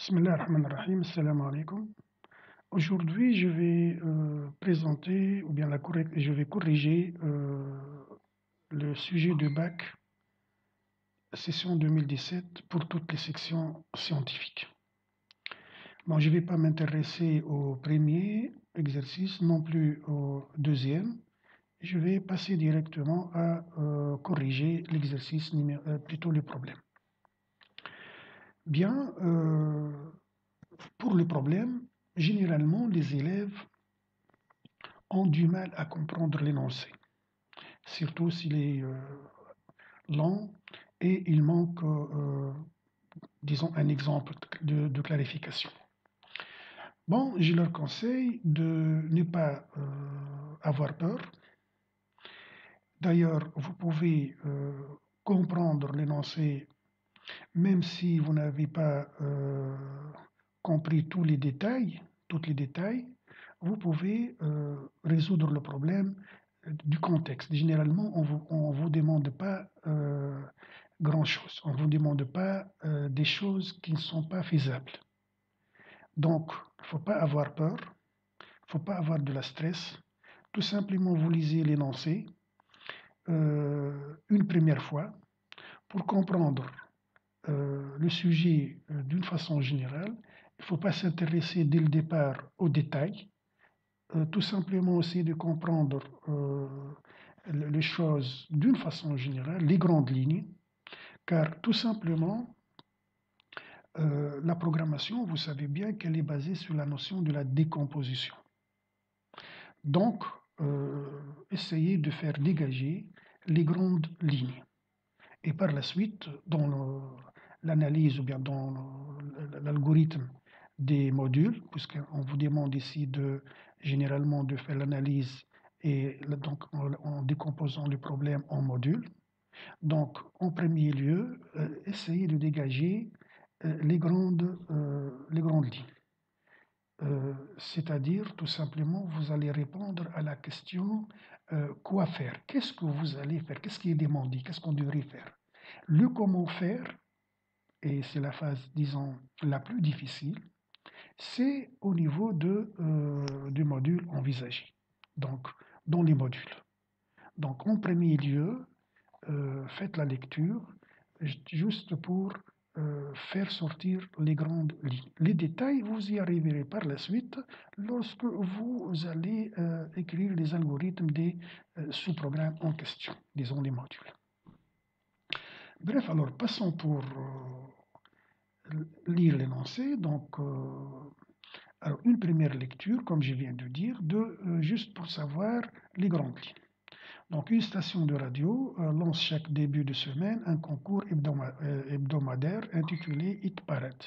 Bismillah ar-Rahman ar-Rahim, Assalamu alaikum. Aujourd'hui, je vais présenter, ou bien je vais corriger le sujet de bac session 2017 pour toutes les sections scientifiques. Bon, je ne vais pas m'intéresser au premier exercice, non plus au deuxième. Je vais passer directement à corriger l'exercice, plutôt le problème. Bien, pour le problème, généralement, les élèves ont du mal à comprendre l'énoncé, surtout s'il est lent et il manque, disons, un exemple de clarification. Bon, je leur conseille de ne pas avoir peur. D'ailleurs, vous pouvez comprendre l'énoncé même si vous n'avez pas compris tous les détails, vous pouvez résoudre le problème du contexte. Généralement, on vous demande pas grand-chose. On ne vous demande pas des choses qui ne sont pas faisables. Donc, il ne faut pas avoir peur, il ne faut pas avoir de la stress. Tout simplement, vous lisez l'énoncé une première fois pour comprendre le sujet d'une façon générale. Il ne faut pas s'intéresser dès le départ aux détails. Tout simplement aussi de comprendre les choses d'une façon générale, les grandes lignes, car tout simplement, la programmation, vous savez bien qu'elle est basée sur la notion de la décomposition. Donc, essayez de faire dégager les grandes lignes. Et par la suite, dans l'analyse ou bien dans l'algorithme des modules, puisqu'on vous demande ici généralement de faire l'analyse et donc en décomposant le problème en modules. Donc, en premier lieu, essayez de dégager les grandes lignes. C'est-à-dire, tout simplement, vous allez répondre à la question quoi faire? Qu'est-ce que vous allez faire? Qu'est-ce qui est demandé? Qu'est-ce qu'on devrait faire? Le comment faire, et c'est la phase, disons, la plus difficile, c'est au niveau du module envisagé, donc dans les modules. Donc en premier lieu, faites la lecture juste pour faire sortir les grandes lignes. Les détails, vous y arriverez par la suite lorsque vous allez écrire les algorithmes des sous-programmes en question, disons les modules. Bref, alors passons pour lire l'énoncé. Donc, alors une première lecture, comme je viens de dire, juste pour savoir les grandes lignes. Donc, une station de radio lance chaque début de semaine un concours hebdomadaire intitulé Hit Parade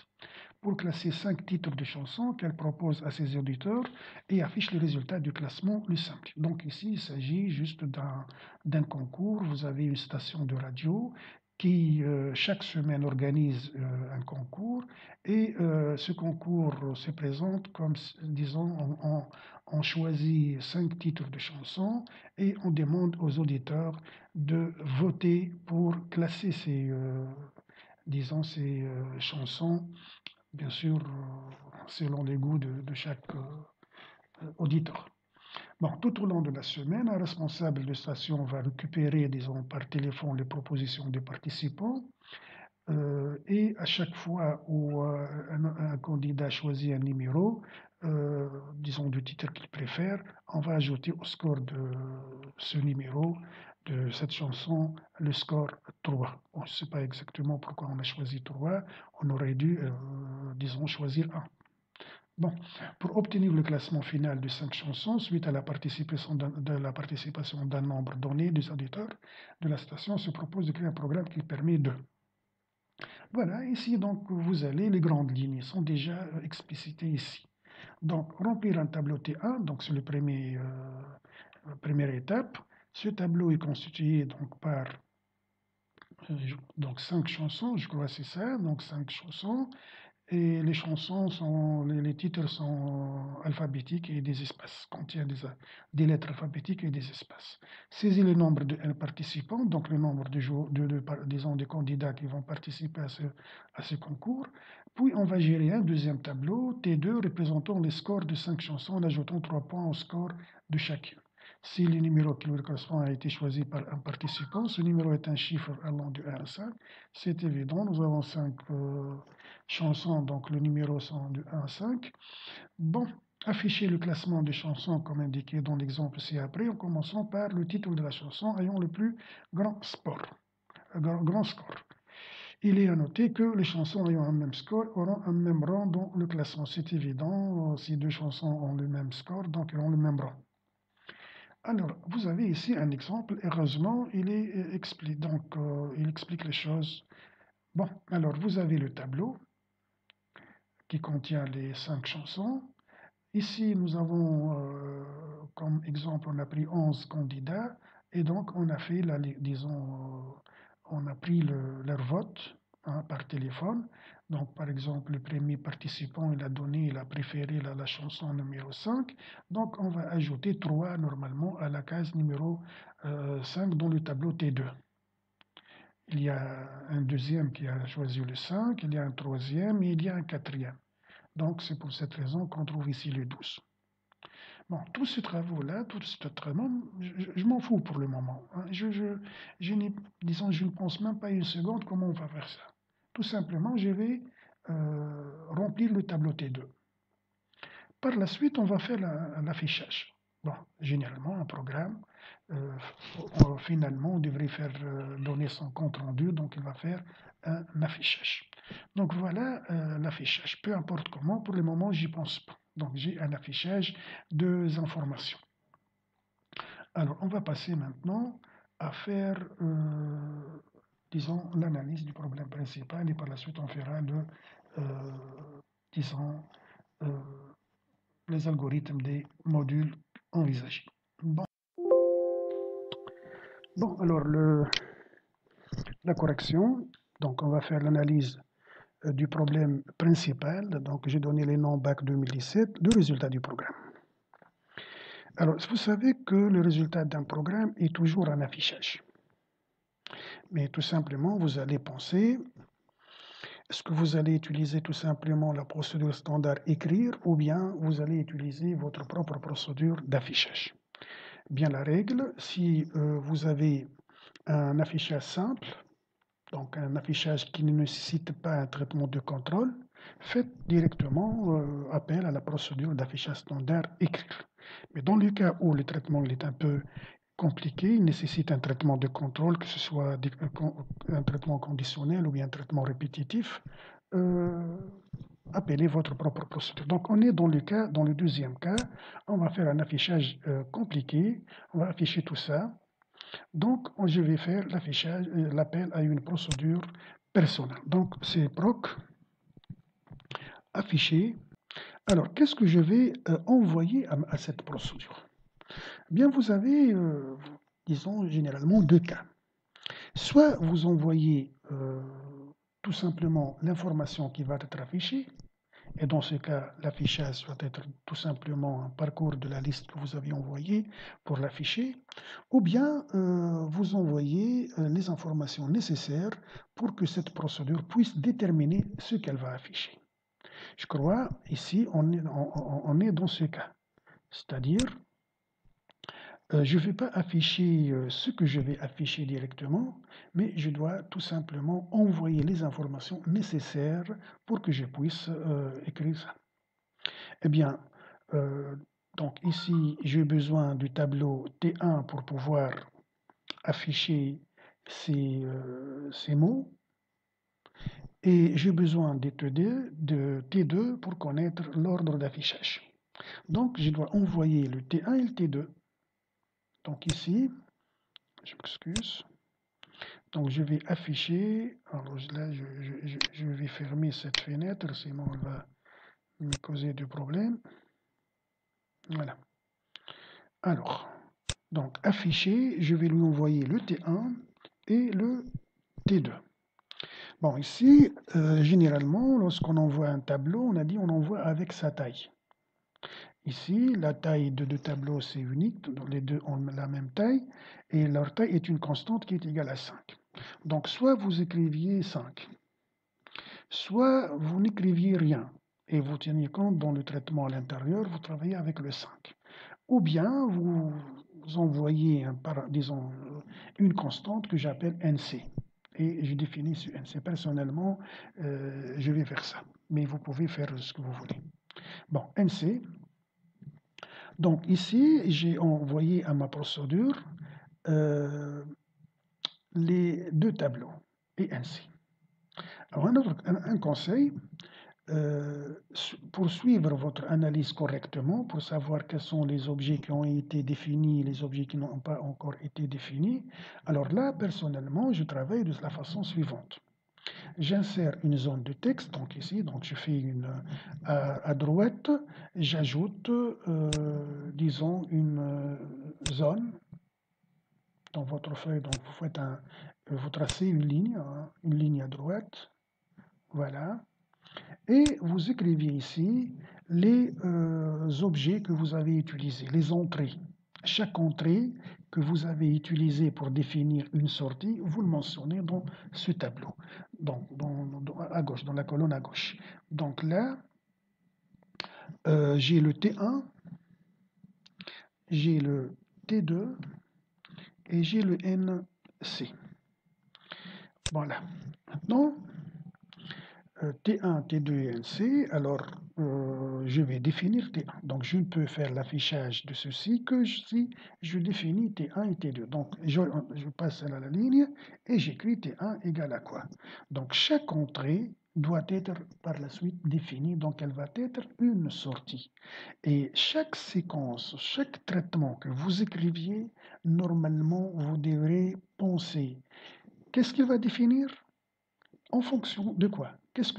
pour classer 5 titres de chansons qu'elle propose à ses auditeurs et affiche les résultats du classement le samedi. Donc ici, il s'agit juste d'un concours. Vous avez une station de radio qui chaque semaine organise un concours et ce concours se présente comme, disons, on choisit 5 titres de chansons et on demande aux auditeurs de voter pour classer ces chansons, bien sûr, selon les goûts de chaque auditeur. Bon, tout au long de la semaine, un responsable de station va récupérer, disons, par téléphone les propositions des participants. Et à chaque fois où un candidat choisit un numéro, disons du titre qu'il préfère, on va ajouter au score de ce numéro, de cette chanson, le score 3. Bon, je ne sais pas exactement pourquoi on a choisi 3, on aurait dû, disons, choisir 1. Bon, pour obtenir le classement final de 5 chansons, suite à la participation d'un nombre donné des auditeurs de la station, se propose de créer un programme qui permet de... Voilà, ici, donc, vous allez, les grandes lignes sont déjà explicitées ici. Donc, remplir un tableau T1, donc c'est première étape. Ce tableau est constitué donc par donc 5 chansons, je crois que c'est ça, donc 5 chansons. Et les chansons les titres sont alphabétiques et des espaces, contiennent des lettres alphabétiques et des espaces. Saisis le nombre de participants, donc le nombre disons, de candidats qui vont participer à ce concours. Puis on va gérer un deuxième tableau, T2, représentant les scores de 5 chansons en ajoutant 3 points au score de chacune. Si le numéro qui lui correspond a été choisi par un participant, ce numéro est un chiffre allant de 1 à 5. C'est évident, nous avons 5 chansons, donc le numéro sont de 1 à 5. Bon, afficher le classement des chansons comme indiqué dans l'exemple ci-après, en commençant par le titre de la chanson ayant le plus grand score. Il est à noter que les chansons ayant un même score auront un même rang dans le classement. C'est évident, si deux chansons ont le même score, donc elles ont le même rang. Alors, vous avez ici un exemple. Heureusement, il explique les choses. Bon, alors vous avez le tableau qui contient les 5 chansons. Ici, nous avons, comme exemple, on a pris 11 candidats et donc on a fait, on a pris leur vote par téléphone. Donc, par exemple, le premier participant, il a préféré la chanson numéro 5. Donc, on va ajouter 3 normalement à la case numéro 5 dans le tableau T2. Il y a un deuxième qui a choisi le 5, il y a un troisième et il y a un quatrième. Donc, c'est pour cette raison qu'on trouve ici le 12. Bon, tous ces travaux-là, tout ce traitement, je m'en fous pour le moment. Disons, je ne pense même pas une seconde comment on va faire ça. Tout simplement, je vais remplir le tableau T2. Par la suite, on va faire l'affichage. Bon, généralement, un programme, finalement, on devrait faire donner son compte rendu, donc il va faire un affichage. Donc voilà l'affichage, peu importe comment, pour le moment, j'y pense pas. Donc j'ai un affichage de informations. Alors, on va passer maintenant à faire, disons, l'analyse du problème principal et par la suite, on fera disons, les algorithmes des modules envisagés. Bon alors, la correction, donc on va faire l'analyse du problème principal. Donc, j'ai donné les noms BAC 2017, le résultat du programme. Alors, vous savez que le résultat d'un programme est toujours un affichage. Mais tout simplement, vous allez penser, est-ce que vous allez utiliser tout simplement la procédure standard écrire ou bien vous allez utiliser votre propre procédure d'affichage? Bien la règle, si vous avez un affichage simple, donc un affichage qui ne nécessite pas un traitement de contrôle, faites directement appel à la procédure d'affichage standard écrire. Mais dans le cas où le traitement est un peu compliqué, il nécessite un traitement de contrôle, que ce soit un traitement conditionnel ou bien un traitement répétitif, appelez votre propre procédure. Donc on est dans le deuxième cas, on va faire un affichage compliqué, on va afficher tout ça. Donc je vais faire l'affichage, l'appel à une procédure personnelle. Donc c'est proc, afficher. Alors qu'est-ce que je vais envoyer à cette procédure? Bien, vous avez, disons, généralement deux cas. Soit vous envoyez tout simplement l'information qui va être affichée, et dans ce cas, l'affichage doit être tout simplement un parcours de la liste que vous avez envoyée pour l'afficher, ou bien vous envoyez les informations nécessaires pour que cette procédure puisse déterminer ce qu'elle va afficher. Je crois, ici, on est dans ce cas. C'est-à-dire, je ne vais pas afficher ce que je vais afficher directement, mais je dois tout simplement envoyer les informations nécessaires pour que je puisse écrire ça. Eh bien, donc ici, j'ai besoin du tableau T1 pour pouvoir afficher ces mots. Et j'ai besoin de T2 pour connaître l'ordre d'affichage. Donc, je dois envoyer le T1 et le T2. Donc ici, je m'excuse. Donc, je vais afficher. Alors là, je vais fermer cette fenêtre, sinon elle va me causer du problème. Voilà. Alors, donc afficher, je vais lui envoyer le T1 et le T2. Bon, ici, généralement, lorsqu'on envoie un tableau, on a dit on envoie avec sa taille. Ici, la taille de deux tableaux, c'est unique, donc les deux ont la même taille, et leur taille est une constante qui est égale à 5. Donc, soit vous écriviez 5, soit vous n'écriviez rien, et vous teniez compte dans le traitement à l'intérieur, vous travaillez avec le 5. Ou bien vous envoyez, disons, une constante que j'appelle NC. Et je définis ce NC. Personnellement, je vais faire ça. Mais vous pouvez faire ce que vous voulez. Bon, NC. Donc ici, j'ai envoyé à ma procédure les deux tableaux et NC. Alors un conseil, pour suivre votre analyse correctement, pour savoir quels sont les objets qui ont été définis, les objets qui n'ont pas encore été définis, alors là, personnellement, je travaille de la façon suivante. J'insère une zone de texte, donc ici, donc je fais à droite, j'ajoute, disons, une zone dans votre feuille, donc vous tracez une ligne à droite, voilà. Et vous écrivez ici les objets que vous avez utilisés, les entrées. Chaque entrée que vous avez utilisée pour définir une sortie, vous le mentionnez dans ce tableau, donc à gauche, dans la colonne à gauche. Donc là, j'ai le T1, j'ai le T2 et j'ai le NC. Voilà. Maintenant, T1, T2 et NC, alors je vais définir T1. Donc je ne peux faire l'affichage de ceci que si je définis T1 et T2. Donc je passe à la ligne et j'écris T1 égale à quoi? Donc chaque entrée doit être par la suite définie, donc elle va être une sortie. Et chaque séquence, chaque traitement que vous écriviez, normalement vous devrez penser, qu'est-ce qu'il va définir? En fonction de quoi? Qu'est-ce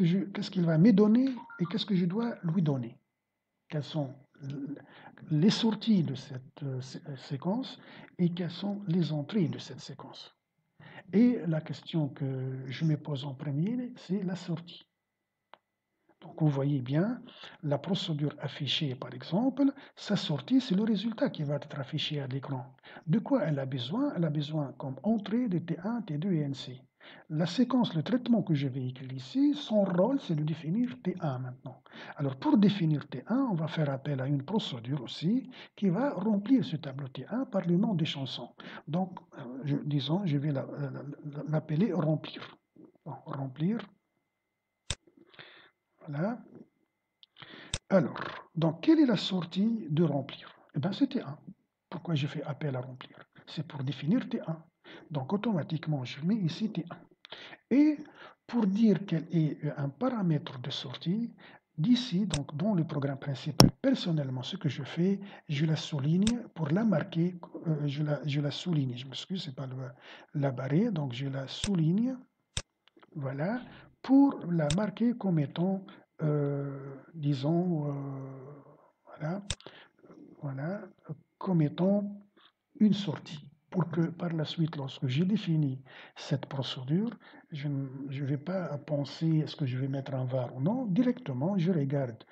qu'il va me donner et qu'est-ce que je dois lui donner? Quelles sont les sorties de cette séquence et quelles sont les entrées de cette séquence? Et la question que je me pose en premier, c'est la sortie. Donc vous voyez bien, la procédure affichée, par exemple, sa sortie, c'est le résultat qui va être affiché à l'écran. De quoi elle a besoin? Elle a besoin comme entrée de T1, T2 et NC. La séquence, le traitement que je vais écrire ici, son rôle, c'est de définir T1 maintenant. Alors pour définir T1, on va faire appel à une procédure aussi qui va remplir ce tableau T1 par le nom des chansons. Donc, disons, je vais l'appeler remplir. Bon, remplir. Voilà. Alors, donc, quelle est la sortie de remplir? Eh bien, c'est T1. Pourquoi j'ai fait appel à remplir? C'est pour définir T1. Donc, automatiquement, je mets ici T1. Et pour dire quel est un paramètre de sortie, d'ici, donc dans le programme principal, personnellement, ce que je fais, je la souligne pour la marquer, je la souligne, je m'excuse, c'est pas la barrer, donc je la souligne, voilà, pour la marquer comme étant, disons, voilà, voilà, comme étant une sortie. Pour que par la suite, lorsque j'ai défini cette procédure, je ne vais pas penser est-ce que je vais mettre un var ou non. Directement, je regarde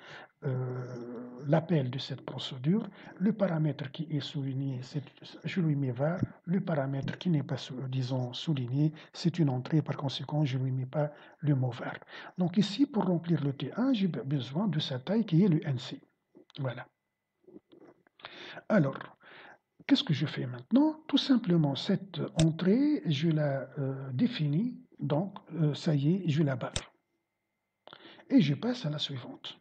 l'appel de cette procédure, le paramètre qui est souligné, je lui mets var, le paramètre qui n'est pas, disons, souligné, c'est une entrée, par conséquent, je ne lui mets pas le mot var. Donc ici, pour remplir le T1, j'ai besoin de sa taille qui est le NC. Voilà. Alors, qu'est-ce que je fais maintenant? Tout simplement, cette entrée, je la définis, donc ça y est, je la barre. Et je passe à la suivante.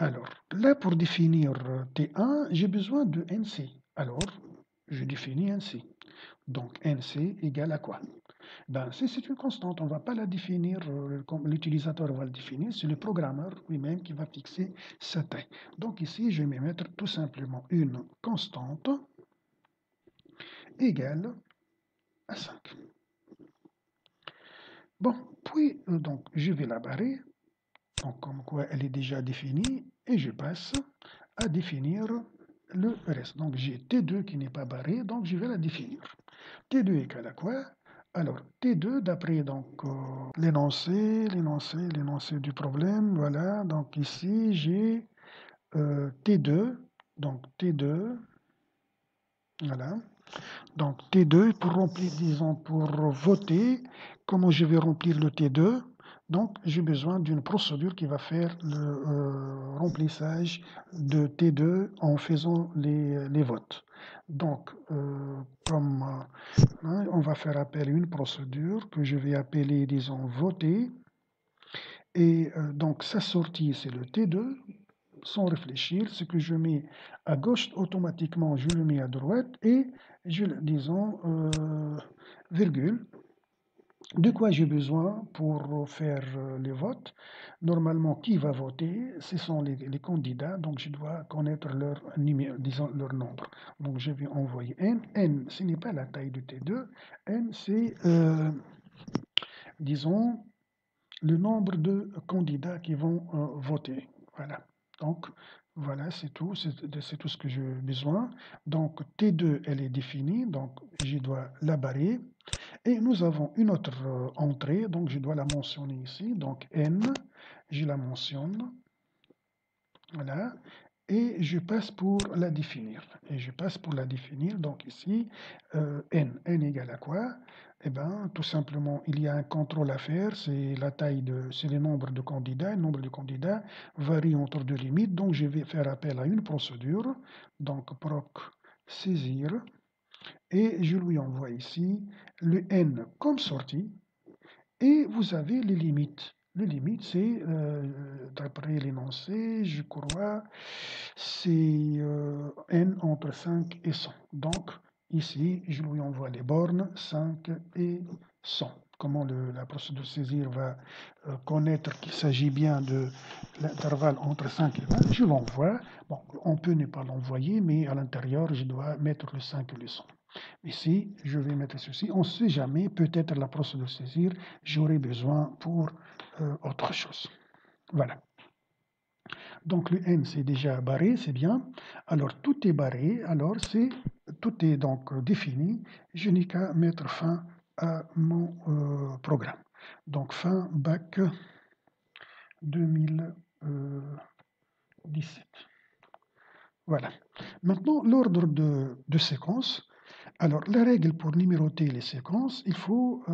Alors, là, pour définir T1, j'ai besoin de NC. Alors, je définis NC. Donc, NC égale à quoi? Ben, c'est une constante, on ne va pas la définir comme l'utilisateur va le définir, c'est le programmeur lui-même qui va fixer sa taille. Donc ici, je vais mettre tout simplement une constante égale à 5. Bon, puis donc je vais la barrer, donc comme quoi elle est déjà définie, et je passe à définir le reste. Donc j'ai T2 qui n'est pas barré, donc je vais la définir. T2 égale à quoi? Alors, T2, d'après donc l'énoncé du problème, voilà. Donc ici, j'ai T2, donc T2, voilà. Donc T2, pour remplir, disons, pour voter, comment je vais remplir le T2? Donc j'ai besoin d'une procédure qui va faire le remplissage de T2 en faisant les votes. Donc, comme on va faire appel à une procédure que je vais appeler, disons, voter. Et donc sa sortie, c'est le T2. Sans réfléchir, ce que je mets à gauche, automatiquement, je le mets à droite et je, disons, virgule. De quoi j'ai besoin pour faire les votes? Normalement, qui va voter? Ce sont les candidats, donc je dois connaître leur numéro, disons leur nombre. Donc je vais envoyer N. N, ce n'est pas la taille du T2. N, c'est, disons, le nombre de candidats qui vont voter. Voilà. Donc, voilà, c'est tout ce que j'ai besoin. Donc, T2, elle est définie, donc je dois la barrer. Et nous avons une autre entrée, donc je dois la mentionner ici. Donc, N, je la mentionne. Voilà. Et je passe pour la définir. Donc ici, N. N égale à quoi? Eh bien, tout simplement, il y a un contrôle à faire, c'est la taille c'est le nombre de candidats. Le nombre de candidats varie entre deux limites, donc je vais faire appel à une procédure. Donc, proc saisir, et je lui envoie ici le N comme sortie, et vous avez les limites. Les limites, c'est, d'après l'énoncé, je crois, c'est n entre 5 et 100. Donc, ici, je lui envoie les bornes 5 et 100. Comment la procédure saisir va connaître qu'il s'agit bien de l'intervalle entre 5 et 20, je l'envoie. Bon, on peut ne pas l'envoyer, mais à l'intérieur, je dois mettre le 5 et le 100. Ici, je vais mettre ceci. On ne sait jamais, peut-être la procédure saisir, j'aurai besoin pour autre chose. Voilà. Donc le N, c'est déjà barré, c'est bien. Alors tout est barré, alors tout est donc défini. Je n'ai qu'à mettre fin à mon programme. Donc fin bac 2017. Voilà. Maintenant, l'ordre de séquence. Alors, la règle pour numéroter les séquences, il faut,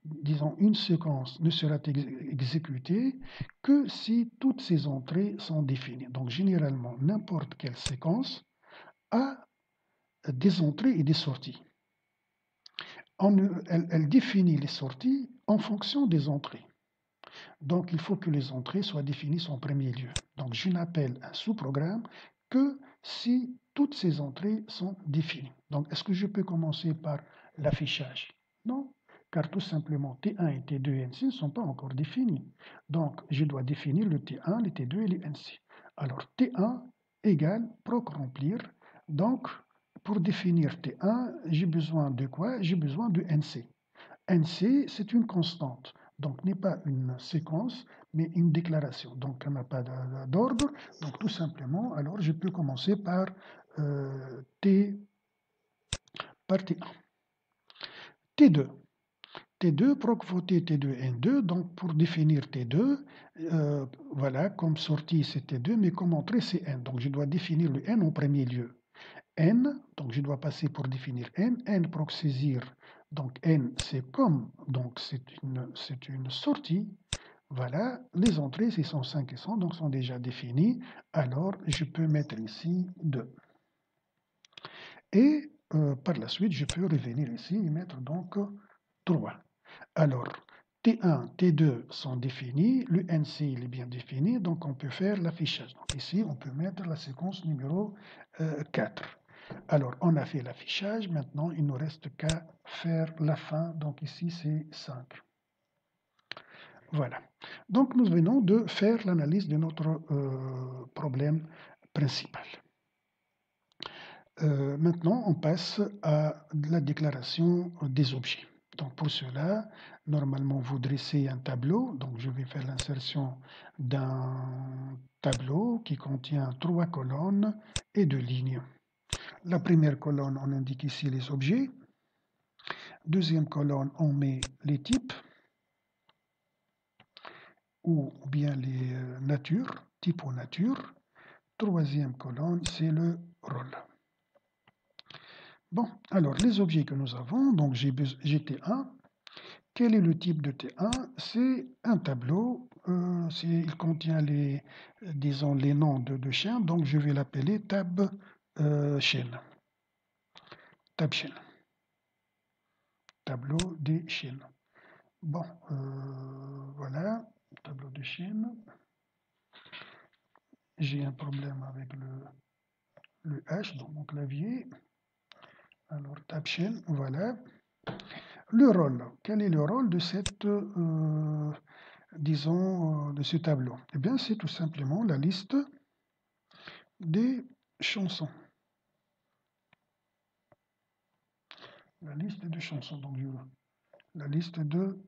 disons, une séquence ne sera exécutée que si toutes ces entrées sont définies. Donc, généralement, n'importe quelle séquence a des entrées et des sorties. Elle définit les sorties en fonction des entrées. Donc, il faut que les entrées soient définies en premier lieu. Donc, je n'appelle un sous-programme que si toutes ces entrées sont définies. Donc, est-ce que je peux commencer par l'affichage? Non, car tout simplement T1 et T2 et N6 ne sont pas encore définis. Donc, je dois définir le T1, les T2 et les N6. Alors, T1 égale proc remplir. Donc, pour définir T1, j'ai besoin de quoi? J'ai besoin de NC. NC, c'est une constante. Donc, n'est pas une séquence, mais une déclaration. Donc, on n'a pas d'ordre. Donc, tout simplement, alors, je peux commencer par T1. T2. T2, proc voter T2, N2. Donc, pour définir T2, voilà, comme sortie, c'est T2, mais comme entrée, c'est N. Donc, je dois définir le N en premier lieu. N, donc je dois passer pour définir N proc saisir. Donc, N, c'est comme, donc c'est une sortie. Voilà, les entrées, c'est 105 et 100, donc sont déjà définies. Alors, je peux mettre ici 2. Et par la suite, je peux revenir ici et mettre donc 3. Alors, T1, T2 sont définis, le NC il est bien défini, donc on peut faire l'affichage. Donc ici, on peut mettre la séquence numéro 4. Alors, on a fait l'affichage, maintenant, il ne nous reste qu'à faire la fin, donc ici, c'est 5. Voilà. Donc, nous venons de faire l'analyse de notre problème principal. Maintenant, on passe à la déclaration des objets. Donc, pour cela, normalement, vous dressez un tableau. Donc, je vais faire l'insertion d'un tableau qui contient 3 colonnes et 2 lignes. La première colonne, on indique ici les objets. Deuxième colonne, on met les types ou bien les natures, type ou nature. Troisième colonne, c'est le rôle. Bon, alors les objets que nous avons, donc j'ai T1. Quel est le type de T1? C'est un tableau, il contient disons, les noms de chaînes, donc je vais l'appeler tab chaîne. Tab chaîne. Tableau des chaînes. Bon, voilà, tableau de chaîne. J'ai un problème avec le H dans mon clavier. Alors, tab chaîne, voilà. Le rôle. Quel est le rôle de cette, disons, de ce tableau? Eh bien, c'est tout simplement la liste des chansons. La liste de chansons. Donc, la liste de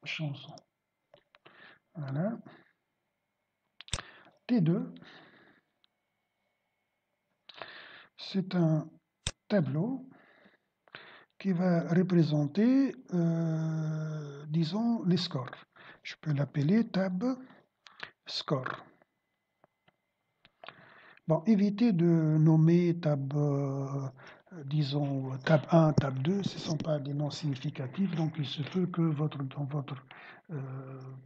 chansons. Voilà. T2, c'est un tableau qui va représenter, disons, les scores. Je peux l'appeler tab score. Bon, évitez de nommer tab, disons, tab 1, tab 2, ce ne sont pas des noms significatifs, donc il se peut que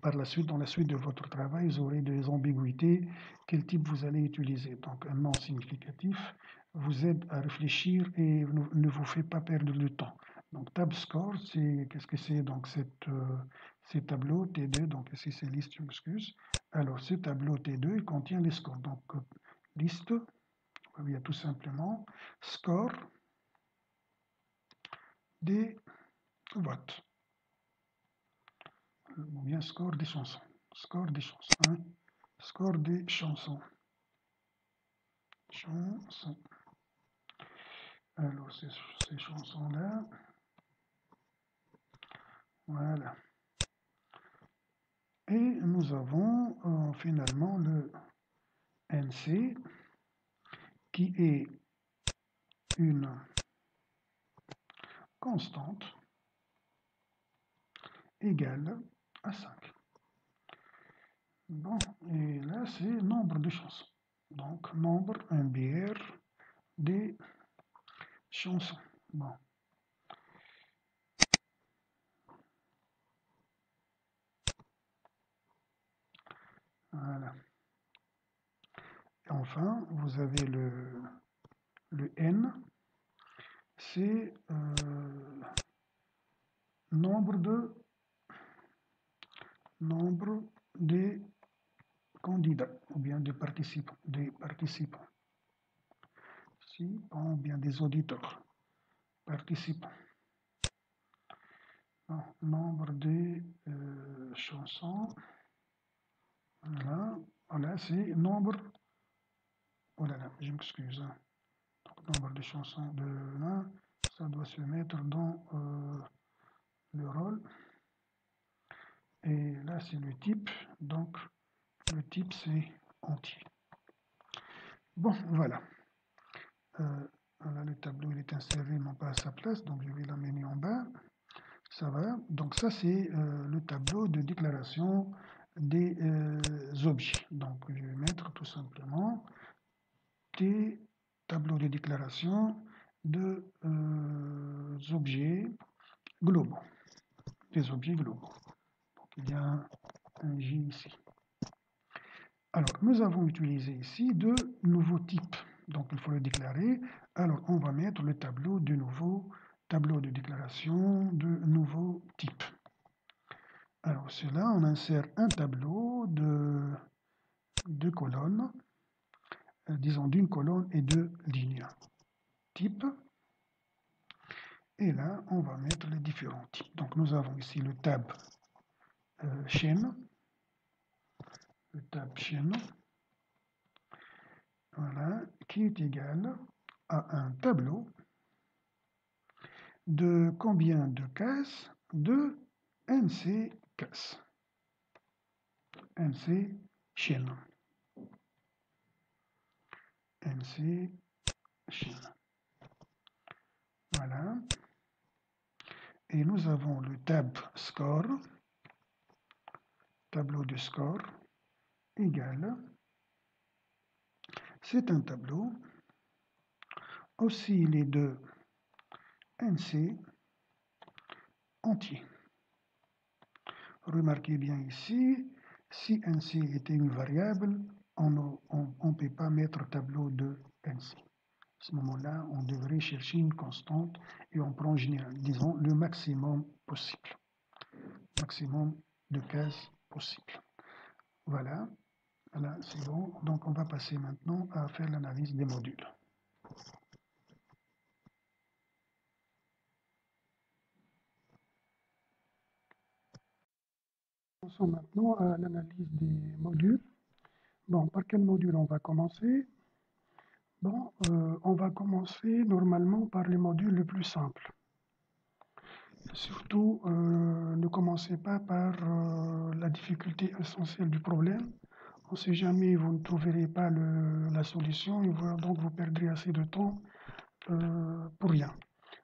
par la suite, dans la suite de votre travail, vous aurez des ambiguïtés, quel type vous allez utiliser. Donc un nom significatif vous aide à réfléchir et ne vous fait pas perdre du temps. Donc tab score, qu'est-ce que c'est? Donc ces tableaux T2, donc ici c'est liste, je m'excuse. Alors ce tableau T2, il contient les scores. Donc liste, il y a tout simplement score des votes, ou bien score des chansons. Score des chansons. Hein? Score des chansons. Chansons. Alors, ces chansons-là. Voilà. Et nous avons finalement le NC qui est une constante égale à 5. Bon, et là, c'est nombre de chansons. Donc, nombre NBR des chansons. Bon. Voilà. Et enfin, vous avez le N, c'est nombre des candidats ou bien des participants, ou bien des auditeurs, participants. Bon, nombre des chansons, voilà, c'est nombre, oh là là, je m'excuse, hein. Donc, nombre de chansons de là, ça doit se mettre dans le rôle. Et là, c'est le type, donc le type, c'est entier. Bon, voilà. Voilà, le tableau il est inséré non pas à sa place, donc je vais l'amener en bas. Ça va. Donc ça, c'est le tableau de déclaration des objets. Donc je vais mettre tout simplement des tableaux de déclaration de objets globaux. Des objets globaux. Donc il y a un J ici. Alors, nous avons utilisé ici deux nouveaux types. Donc, il faut le déclarer. Alors, on va mettre le tableau de nouveau, tableau de déclaration de nouveau type. Alors, cela, on insère un tableau de deux colonnes, disons d'une colonne et deux lignes. Type. Et là, on va mettre les différents types. Donc, nous avons ici le tab chaîne. Le tab chaîne. Voilà, qui est égal à un tableau de combien de cases? De NC cases. NC chaîne. NC chaîne. Voilà. et nous avons le tab score, tableau de score, égal. C'est un tableau. Aussi les deux NC entiers. Remarquez bien ici, si NC était une variable, on ne peut pas mettre tableau de NC. À ce moment-là, on devrait chercher une constante et on prend, disons, le maximum possible. Maximum de cases possible. Voilà, voilà, c'est bon. Donc, on va passer maintenant à faire l'analyse des modules. Passons maintenant à l'analyse des modules. Bon, par quel module on va commencer? Bon, on va commencer normalement par les modules les plus simples. Surtout, ne commencez pas par la difficulté essentielle du problème. On ne sait jamais, vous ne trouverez pas la solution et donc vous perdrez assez de temps pour rien.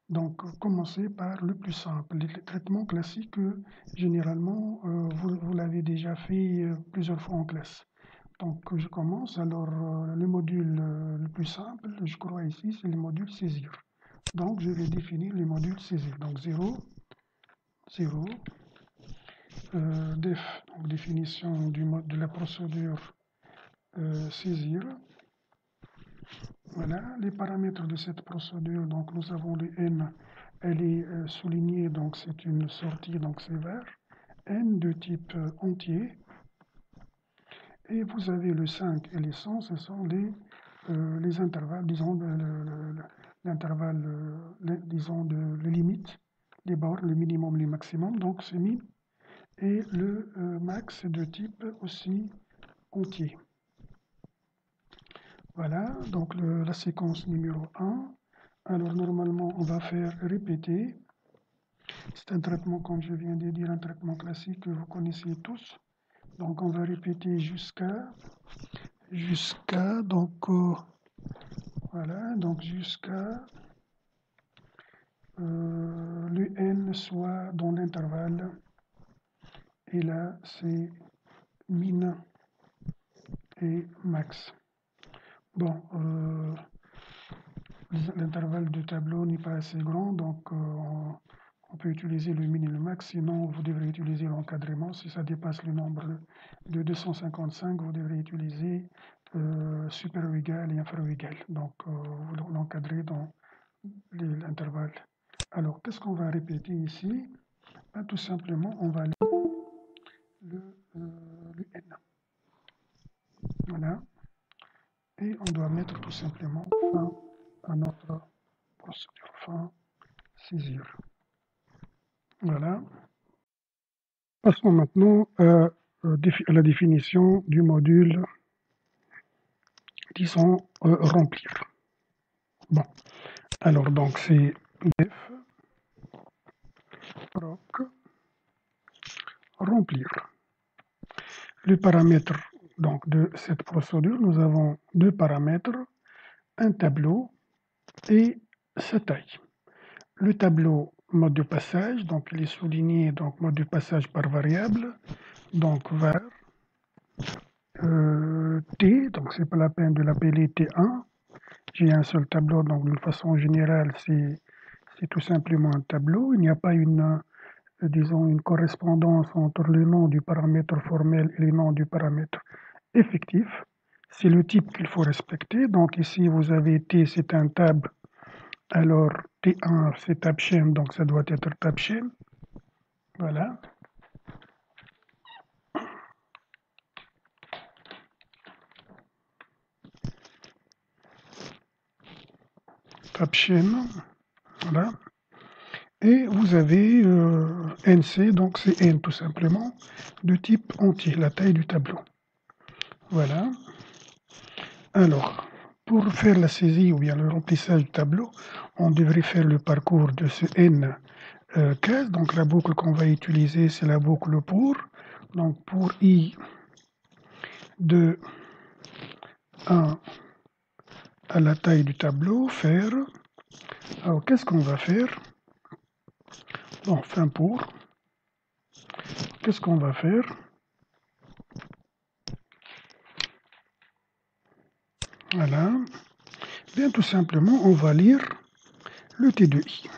Donc, commencez par le plus simple. Les traitements classiques, généralement, vous l'avez déjà fait plusieurs fois en classe. Donc, je commence. Alors, le module le plus simple, je crois ici, c'est le module saisir. Donc, je vais définir les modules saisir. Donc, 0, 0, def, donc définition de la procédure saisir. Voilà, les paramètres de cette procédure, donc nous avons le n, elle est soulignée, donc c'est une sortie, donc c'est vert, n de type entier, et vous avez le 5 et les 100, ce sont les intervalles, disons, l'intervalle, disons, de limite, les bornes, le minimum, le maximum, donc c'est min, et le max de type aussi entier. Voilà, donc la séquence numéro 1. Alors normalement, on va faire répéter. C'est un traitement, comme je viens de dire, un traitement classique que vous connaissez tous. Donc on va répéter jusqu'à, donc voilà, donc jusqu'à le n soit dans l'intervalle. Et là, c'est min et max. Bon, l'intervalle du tableau n'est pas assez grand, donc on peut utiliser le min et le max, sinon vous devrez utiliser l'encadrement. Si ça dépasse le nombre de 255, vous devrez utiliser supérieur ou égal et inférieur ou égal. Donc vous l'encadrez dans l'intervalle. Alors, qu'est-ce qu'on va répéter ici? Ben, tout simplement, on va lire le n. Voilà. Et on doit mettre tout simplement fin à notre procédure, fin saisir. Voilà. Passons maintenant à la définition du module, disons, remplir. Bon, alors donc c'est def, proc, remplir. Le paramètre donc, de cette procédure, nous avons deux paramètres, un tableau et sa taille. Le tableau, mode de passage, donc il est souligné, donc mode de passage par variable, donc var T, donc c'est pas la peine de l'appeler T1. J'ai un seul tableau, donc d'une façon générale, c'est tout simplement un tableau. Il n'y a pas disons, une correspondance entre le nom du paramètre formel et le nom du paramètre effectif. C'est le type qu'il faut respecter. Donc ici, vous avez T, c'est un tab. Alors T1, c'est tabchain, donc ça doit être tabchain. Voilà. Tabchain. Voilà. Et vous avez NC, donc c'est N tout simplement, de type entier, la taille du tableau. Voilà. Alors, pour faire la saisie ou bien le remplissage du tableau, on devrait faire le parcours de ce N case. Donc la boucle qu'on va utiliser, c'est la boucle pour. Donc pour I de 1 à la taille du tableau, faire. Alors qu'est-ce qu'on va faire? Bon, fin pour. Qu'est-ce qu'on va faire? Voilà. Bien, tout simplement, on va lire le T de I.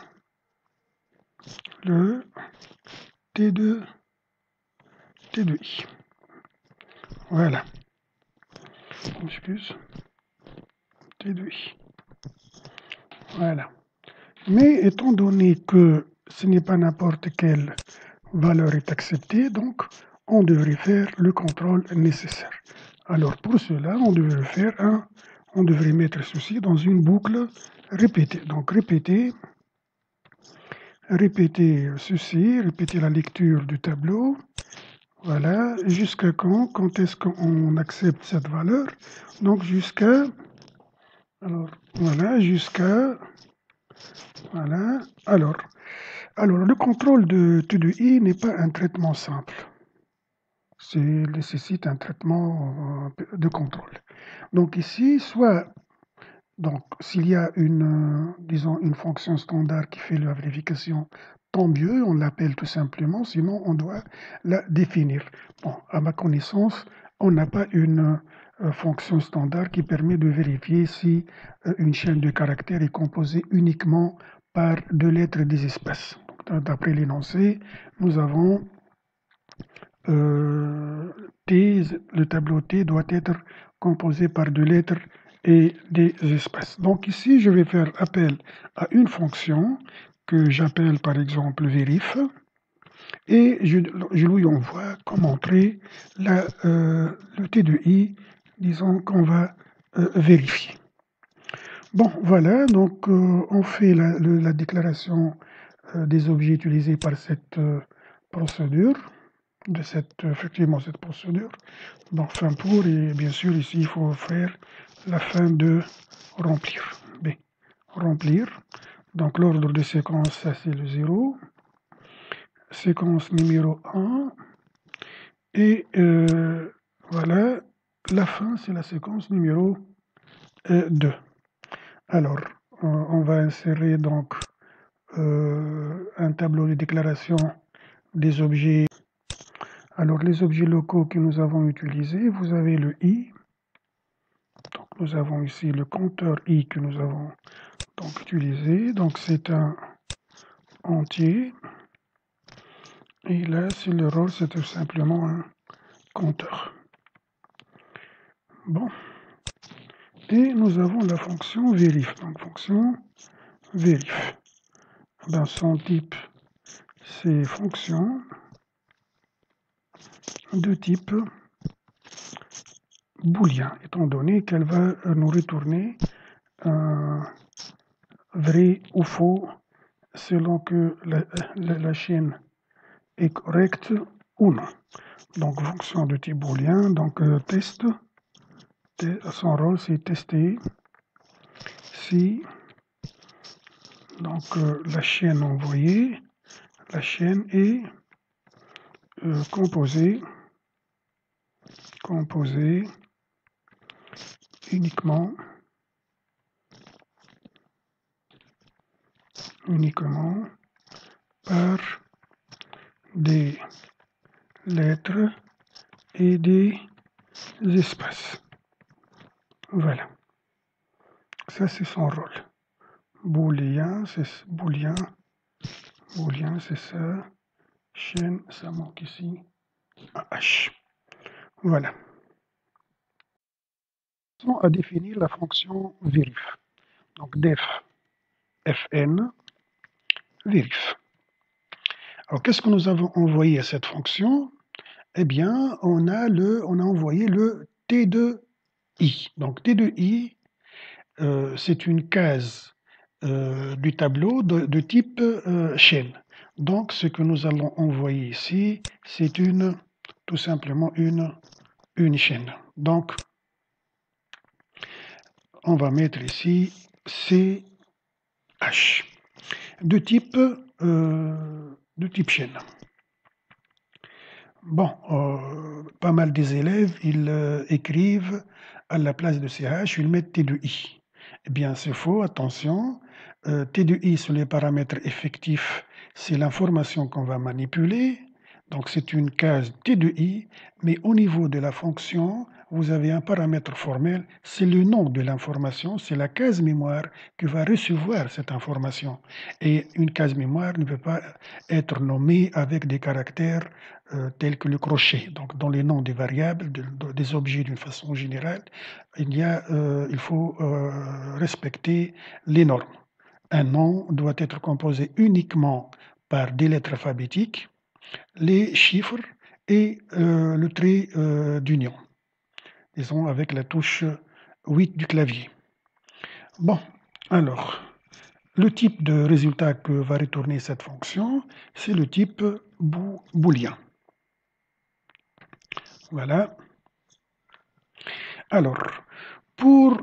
Le T de I. Voilà. Excuse. T de I. Voilà. Mais étant donné que ce n'est pas n'importe quelle valeur est acceptée, donc on devrait faire le contrôle nécessaire. Alors pour cela, on devrait mettre ceci dans une boucle répétée. Donc répéter ceci, répéter la lecture du tableau. Voilà, jusqu'à quand? Quand est-ce qu'on accepte cette valeur? Donc jusqu'à, alors voilà, jusqu'à, voilà, alors le contrôle de T de I n'est pas un traitement simple. Ça nécessite un traitement de contrôle. Donc ici, donc s'il y a disons, une fonction standard qui fait la vérification, tant mieux, on l'appelle tout simplement, sinon on doit la définir. Bon, à ma connaissance, on n'a pas une fonction standard qui permet de vérifier si une chaîne de caractères est composée uniquement par deux lettres des espèces. D'après l'énoncé, nous avons le tableau T doit être composé par deux lettres et des espèces. Donc ici, je vais faire appel à une fonction que j'appelle par exemple vérif et je lui envoie comme entrée le T de I, disons qu'on va vérifier. Bon, voilà, donc on fait la déclaration des objets utilisés par cette procédure. Effectivement cette procédure. Donc fin pour, et bien sûr ici il faut faire la fin de remplir. B. Remplir. Donc l'ordre de séquence, ça c'est le 0. Séquence numéro 1. Et voilà, la fin c'est la séquence numéro 2. Alors, on va insérer donc un tableau de déclaration des objets. Alors, les objets locaux que nous avons utilisés, vous avez le I. Donc, nous avons ici le compteur I que nous avons donc utilisé. Donc, c'est un entier. Et là, c'est le rôle, c'est tout simplement un compteur. Bon. Et nous avons la fonction vérif. Donc, fonction vérif. Dans son type, c'est fonction de type booléen, étant donné qu'elle va nous retourner un vrai ou faux selon que la chaîne est correcte ou non. Donc fonction de type booléen, donc test, son rôle c'est tester si donc la chaîne envoyée, la chaîne est composée uniquement par des lettres et des espaces. Voilà. Ça, c'est son rôle. Booléen, c'est ça. Chaîne, ça manque ici. Un H. Voilà. On a définir la fonction vérif. Donc def fn vérif. Alors qu'est-ce que nous avons envoyé à cette fonction? Eh bien, on a envoyé le T de I. Donc T de I, c'est une case du tableau de type chaîne. Donc ce que nous allons envoyer ici, c'est tout simplement une chaîne. Donc on va mettre ici CH de type chaîne. Bon, pas mal des élèves, ils écrivent à la place de CH, ils mettent T de I. Eh bien, c'est faux, attention. T de I sur les paramètres effectifs, c'est l'information qu'on va manipuler. Donc c'est une case T de I, mais au niveau de la fonction, vous avez un paramètre formel, c'est le nom de l'information, c'est la case mémoire qui va recevoir cette information. Et une case mémoire ne peut pas être nommée avec des caractères tels que le crochet. Donc dans les noms des variables, des objets d'une façon générale, il faut respecter les normes. Un nom doit être composé uniquement par des lettres alphabétiques, les chiffres et le trait d'union, disons avec la touche 8 du clavier. Bon, alors, le type de résultat que va retourner cette fonction, c'est le type booléen. Voilà. Alors, pour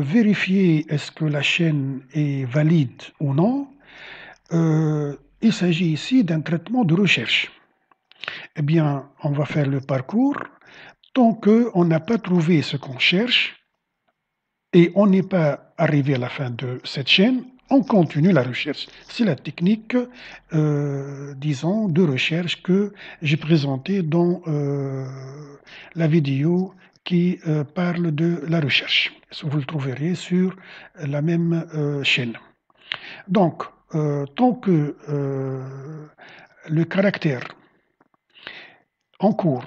vérifier est-ce que la chaîne est valide ou non, il s'agit ici d'un traitement de recherche. Eh bien, on va faire le parcours. Tant qu'on n'a pas trouvé ce qu'on cherche et on n'est pas arrivé à la fin de cette chaîne, on continue la recherche. C'est la technique, disons, de recherche que j'ai présentée dans la vidéo qui parle de la recherche. Vous le trouverez sur la même chaîne. Donc, tant que le caractère en cours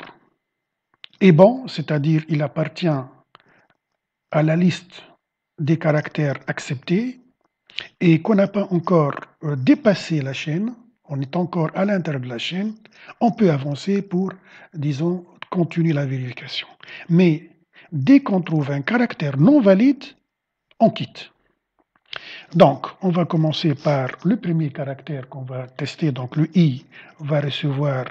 est bon, c'est-à-dire il appartient à la liste des caractères acceptés et qu'on n'a pas encore dépassé la chaîne, on est encore à l'intérieur de la chaîne, on peut avancer pour, disons, continuer la vérification. Mais dès qu'on trouve un caractère non valide, on quitte. Donc, on va commencer par le premier caractère qu'on va tester. Donc, le I va recevoir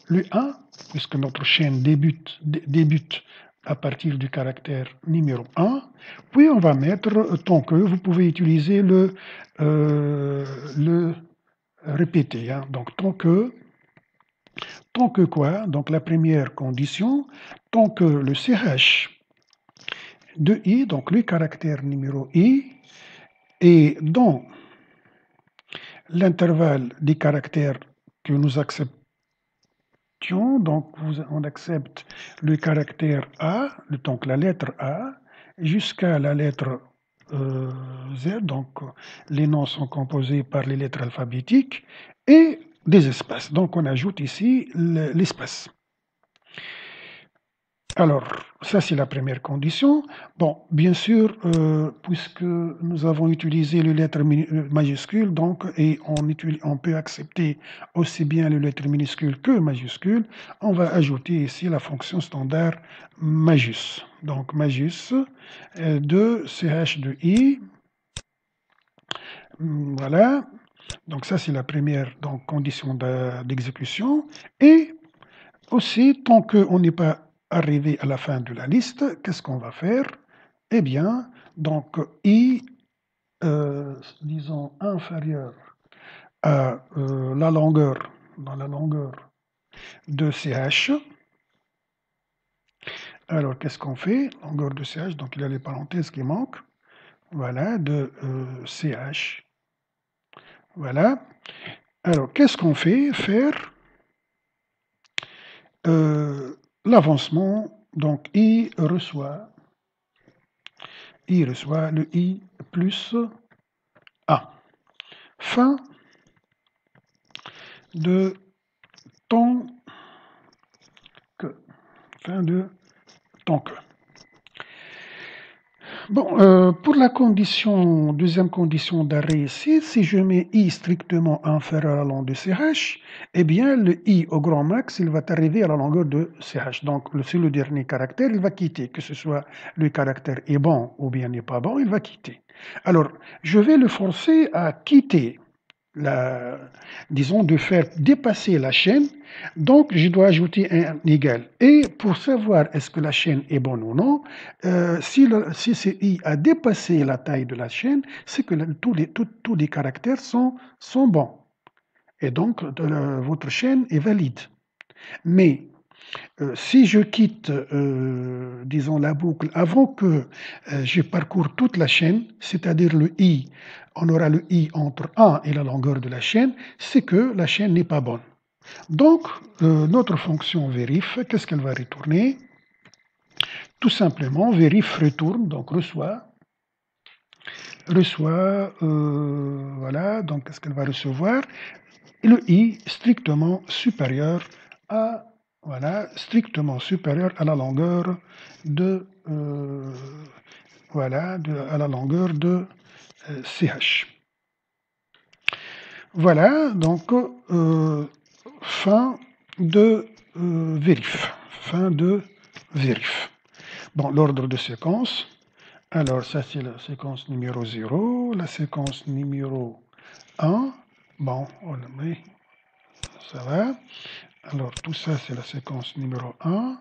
le 1, puisque notre chaîne débute à partir du caractère numéro 1. Puis, on va mettre tant que. Vous pouvez utiliser le répéter. Hein. Donc, tant que quoi? Donc, la première condition, tant que le CH de I, donc le caractère numéro I, et dans l'intervalle des caractères que nous acceptons, donc on accepte le caractère A, donc la lettre A, jusqu'à la lettre Z, donc les noms sont composés par les lettres alphabétiques, et des espaces. Donc on ajoute ici l'espace. Alors, ça c'est la première condition. Bon, bien sûr, puisque nous avons utilisé les lettres majuscules, donc, et on peut accepter aussi bien les lettres minuscules que majuscules, on va ajouter ici la fonction standard majus. Donc, majus de ch de i. Voilà. Donc, ça c'est la première donc, condition d'exécution. Et aussi, tant qu'on n'est pas arrivé à la fin de la liste, qu'est-ce qu'on va faire? Eh bien, donc I, disons, inférieur à la longueur, dans la longueur de CH. Alors, qu'est-ce qu'on fait? Longueur de CH, donc il y a les parenthèses qui manquent. Voilà, de CH. Voilà. Alors, qu'est-ce qu'on fait? Faire l'avancement, donc I reçoit le I plus A. Fin de tant que. Fin de tant que. Bon, pour la deuxième condition d'arrêt ici, si je mets I strictement inférieur à la longueur de CH, eh bien le I au grand max, il va arriver à la longueur de CH. Donc c'est le dernier caractère, il va quitter, que ce soit le caractère est bon ou bien n'est pas bon, il va quitter. Alors, je vais le forcer à quitter, disons, de faire dépasser la chaîne. Donc, je dois ajouter un égal. Et pour savoir est-ce que la chaîne est bonne ou non, si ce I a dépassé la taille de la chaîne, c'est que tous les caractères sont bons. Et donc, votre chaîne est valide. Mais si je quitte, disons, la boucle avant que je parcours toute la chaîne, c'est-à-dire le I on aura le i entre 1 et la longueur de la chaîne, c'est que la chaîne n'est pas bonne. Donc, notre fonction verif, qu'est-ce qu'elle va retourner? Tout simplement, verif retourne, donc reçoit, voilà, donc qu'est-ce qu'elle va recevoir? Le i strictement supérieur à, voilà, strictement supérieur à la longueur de, voilà, à la longueur de CH. Voilà, donc, fin de vérif. Fin de vérif. Bon, l'ordre de séquence. Alors, ça, c'est la séquence numéro 0, la séquence numéro 1. Bon, on le met, ça va. Alors, tout ça, c'est la séquence numéro 1.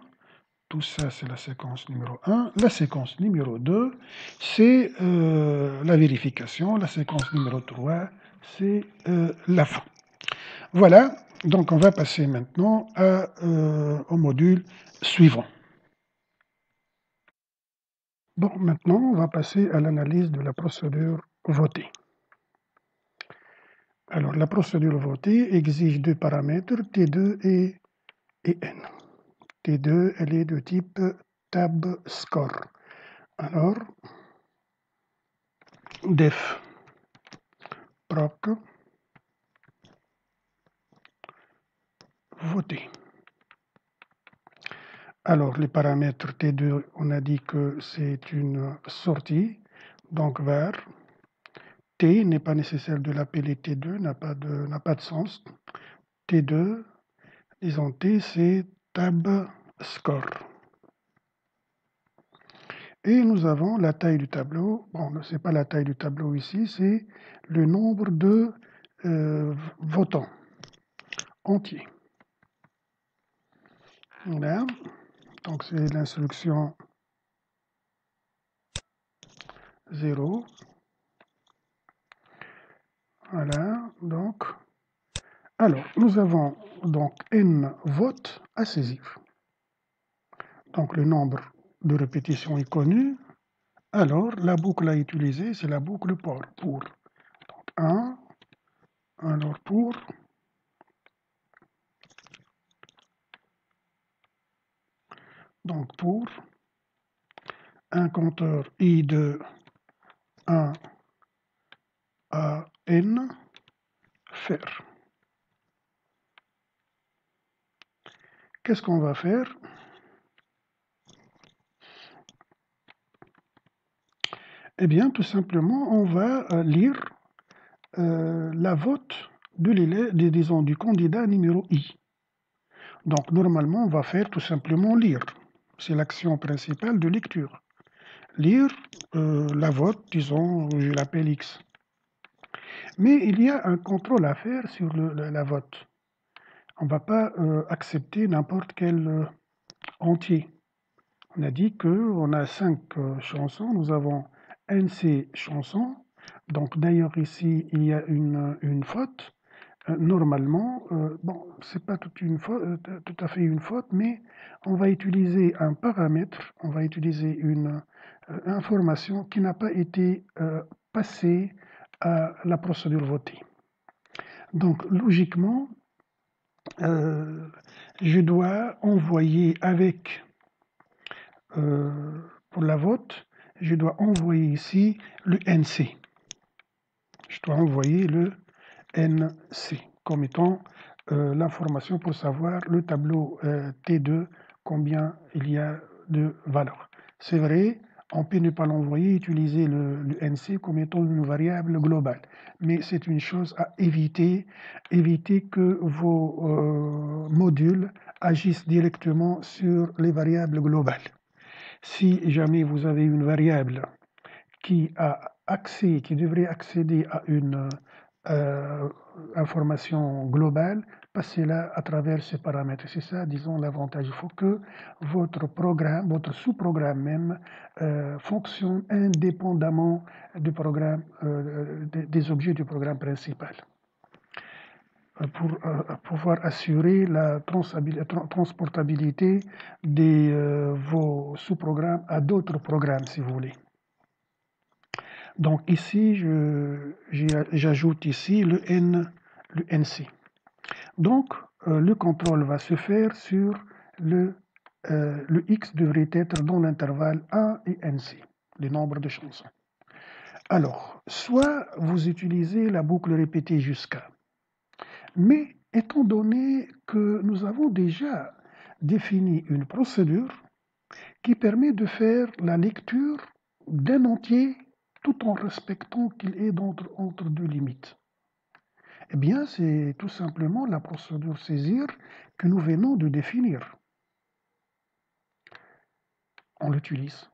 Tout ça, c'est la séquence numéro 1. La séquence numéro 2, c'est la vérification. La séquence numéro 3, c'est la fin. Voilà, donc on va passer maintenant au module suivant. Bon, maintenant, on va passer à l'analyse de la procédure votée. Alors, la procédure votée exige deux paramètres, T2 et N. T2, elle est de type tab score. Alors, def proc voté. Alors, les paramètres T2, on a dit que c'est une sortie, donc var T n'est pas nécessaire de l'appeler T2, n'a pas de sens. T2, disons T, c'est tab score. Et nous avons la taille du tableau. Bon, ce n'est pas la taille du tableau ici, c'est le nombre de votants entiers. Voilà. Donc c'est l'instruction 0. Voilà, donc. Alors, nous avons donc n votes à saisir. Donc le nombre de répétitions est connu. Alors, la boucle à utiliser, c'est la boucle pour. Donc 1, alors pour. Donc pour un compteur i de 1 à n, faire. Qu'est-ce qu'on va faire? Eh bien, tout simplement, on va lire la vote de disons, du candidat numéro i. Donc, normalement, on va faire tout simplement lire. C'est l'action principale de lecture. Lire la vote, disons, je l'appelle x. Mais il y a un contrôle à faire sur la vote. On ne va pas accepter n'importe quel entier. On a dit qu'on a 5 chansons, nous avons NC chansons. Donc d'ailleurs ici, il y a une faute. Normalement, bon, c'est pas tout à fait une faute, mais on va utiliser un paramètre, on va utiliser une information qui n'a pas été passée à la procédure votée. Donc logiquement, je dois envoyer avec, pour la vote, je dois envoyer ici le NC. Je dois envoyer le NC comme étant l'information pour savoir le tableau T2, combien il y a de valeurs. C'est vrai, on peut ne pas l'envoyer, utiliser le NC comme étant une variable globale. Mais c'est une chose à éviter, éviter que vos modules agissent directement sur les variables globales. Si jamais vous avez une variable qui a accès, qui devrait accéder à une information globale, passez-la à travers ces paramètres. C'est ça, disons, l'avantage. Il faut que votre programme, votre sous-programme même, fonctionne indépendamment du programme, des objets du programme principal. Pour pouvoir assurer la transportabilité de vos sous-programmes à d'autres programmes, si vous voulez. Donc ici, j'ajoute ici le NC. Donc, le contrôle va se faire sur le X devrait être dans l'intervalle 1 et NC, le nombre de chansons. Alors, soit vous utilisez la boucle répétée jusqu'à, mais étant donné que nous avons déjà défini une procédure qui permet de faire la lecture d'un entier tout en respectant qu'il est entre deux limites. Eh bien, c'est tout simplement la procédure saisir que nous venons de définir. On l'utilise.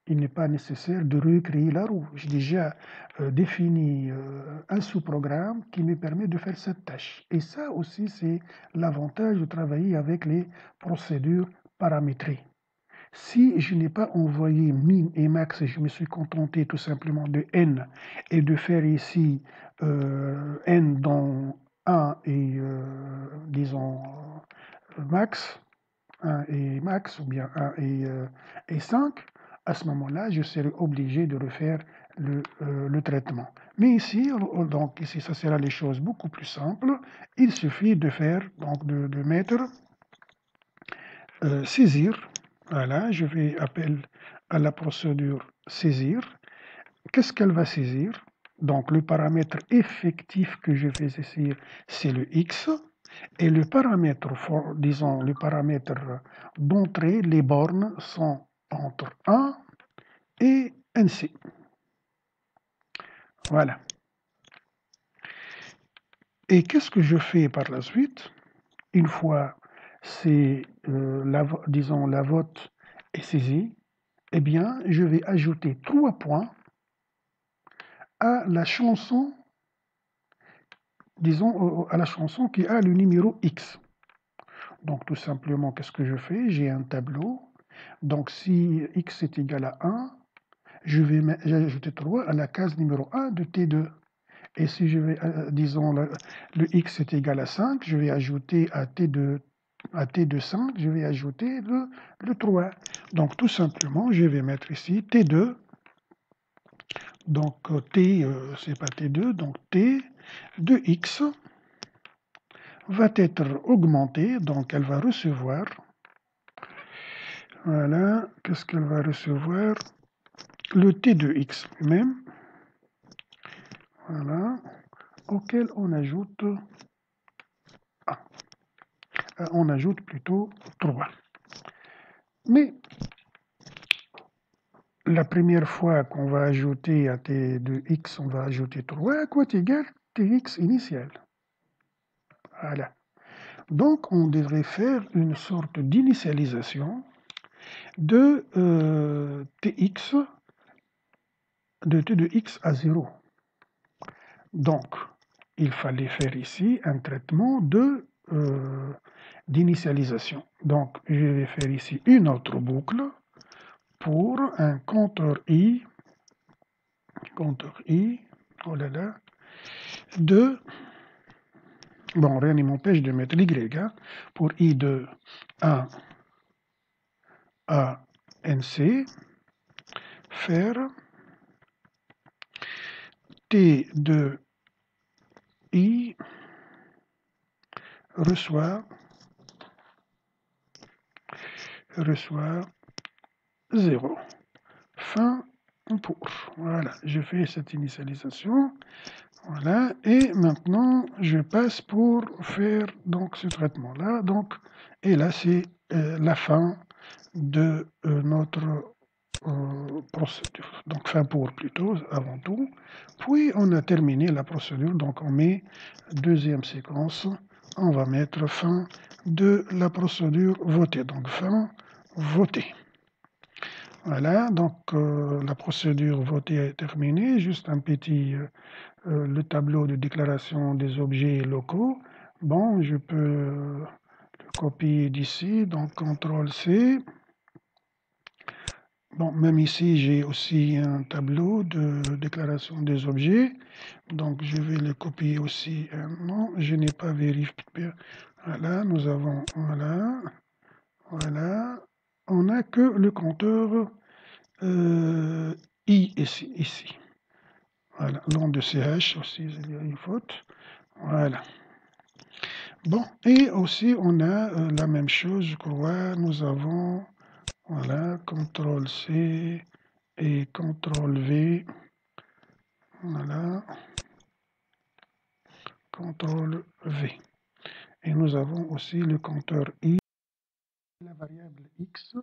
Il n'est pas nécessaire de recréer la roue. J'ai déjà défini un sous-programme qui me permet de faire cette tâche. Et ça aussi, c'est l'avantage de travailler avec les procédures paramétrées. Si je n'ai pas envoyé min et max, je me suis contenté tout simplement de n et de faire ici n dans 1 et disons max, 1 et max, ou bien 1 et 5, à ce moment-là, je serai obligé de refaire le traitement. Mais ici, donc ici, ça sera les choses beaucoup plus simples. Il suffit de faire, donc de mettre saisir. Voilà, je vais appeler à la procédure saisir. Qu'est-ce qu'elle va saisir? Donc le paramètre effectif que je vais saisir, c'est le x. Et le paramètre, disons, le paramètre d'entrée, les bornes sont entre 1 et NC. Voilà. Et qu'est-ce que je fais par la suite? Une fois disons, la vote est saisie, eh bien, je vais ajouter 3 points à la chanson, disons, à la chanson qui a le numéro X. Donc, tout simplement, qu'est-ce que je fais? J'ai un tableau. Donc, si X est égal à 1, je vais ajouter 3 à la case numéro 1 de T2. Et si je vais, disons, le X est égal à 5, je vais ajouter à T2 5, je vais ajouter le 3. Donc, tout simplement, je vais mettre ici T2. Donc, T, c'est pas T2, donc T de X va être augmentée, donc elle va recevoir, voilà, qu'est-ce qu'elle va recevoir? Le T de X même, voilà, auquel on ajoute on ajoute plutôt 3. Mais la première fois qu'on va ajouter à T de X, on va ajouter 3, quoi égal Tx initial. Voilà. Donc, on devrait faire une sorte d'initialisation de Tx, de T de X à 0. Donc, il fallait faire ici un traitement d'initialisation. Donc, je vais faire ici une autre boucle pour un compteur i, oh là là, de, bon, rien ne m'empêche de mettre y, hein, pour i de 1 à nc, faire t de i reçoit 0. Fin pour. Voilà, je fais cette initialisation. Voilà, et maintenant je passe pour faire donc ce traitement-là. Donc, et là c'est la fin de notre procédure. Donc fin pour plutôt avant tout. Puis on a terminé la procédure, donc on met deuxième séquence. On va mettre fin de la procédure votée. Donc fin votée. Voilà, donc la procédure votée est terminée. Juste un petit le tableau de déclaration des objets locaux. Bon, je peux le copier d'ici, donc CTRL-C. Bon, même ici, j'ai aussi un tableau de déclaration des objets. Donc, je vais le copier aussi. Non, je n'ai pas vérifié. Voilà, nous avons, voilà, voilà. On n'a que le compteur I ici. Voilà, nom de CH aussi, il y a une faute. Voilà. Bon, et aussi on a la même chose, je crois, nous avons, voilà, CTRL-C et CTRL-V. Voilà, CTRL-V. Et nous avons aussi le compteur I, la variable X.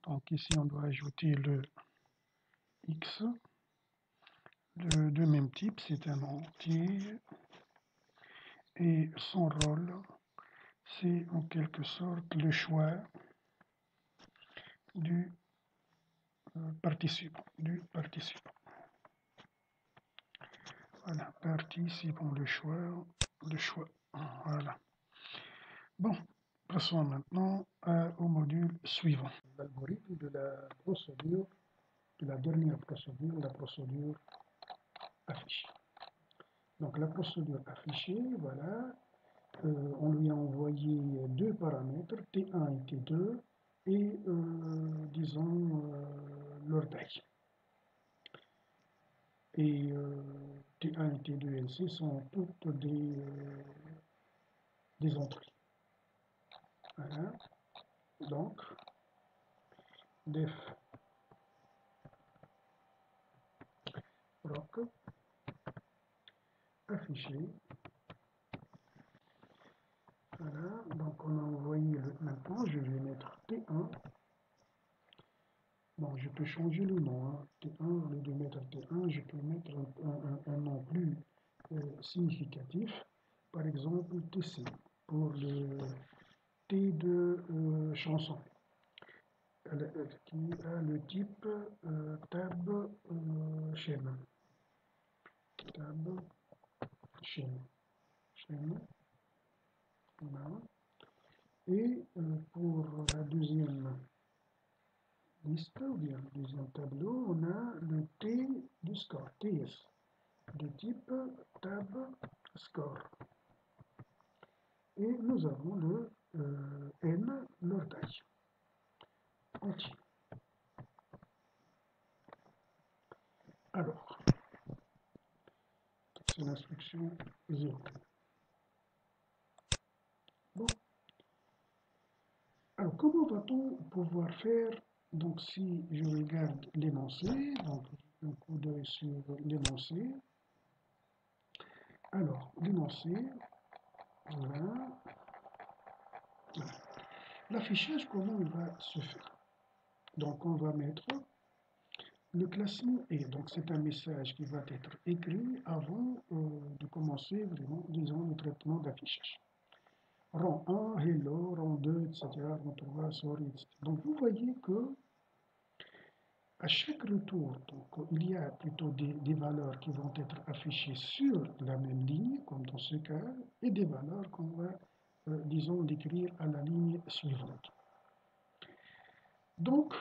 Donc ici on doit ajouter le X de même type, c'est un entier. Et son rôle, c'est en quelque sorte le choix du participant. Voilà, participant, le choix. Voilà. Bon, passons maintenant au module suivant. L'algorithme de la procédure, de la dernière procédure, la procédure affichée. Donc la procédure affichée, voilà, on lui a envoyé deux paramètres, T1 et T2, et disons leur taille. Et T1 et T2 et T2 sont toutes des entrées. Voilà. Donc, def proc affiché. Voilà. Donc, on a envoyé maintenant, je vais mettre T1. Bon, je peux changer le nom. Hein. T1, au lieu de mettre T1, je peux mettre un nom plus significatif. Par exemple, TC pour le T de chanson, qui a le type tab chaîne. Tab chaîne. Voilà. Et pour la deuxième liste, ou bien le deuxième tableau, on a le T du score, TS, de type tab score. Et nous avons le N, leur taille, entier. Alors, c'est l'instruction 0. Bon. Alors, comment va-t-on pouvoir faire, donc si je regarde l'énoncé, donc un coup d'œil sur l'énoncé. Alors, l'énoncé, voilà. L'affichage, comment il va se faire? Donc, on va mettre le classement et donc c'est un message qui va être écrit avant de commencer vraiment, disons, le traitement d'affichage. Rang 1, hello, rang 2, etc., rang 3, sorry, etc. Donc, vous voyez que à chaque retour, donc, il y a plutôt des valeurs qui vont être affichées sur la même ligne, comme dans ce cas, et des valeurs qu'on va, disons, décrire à la ligne suivante. Donc,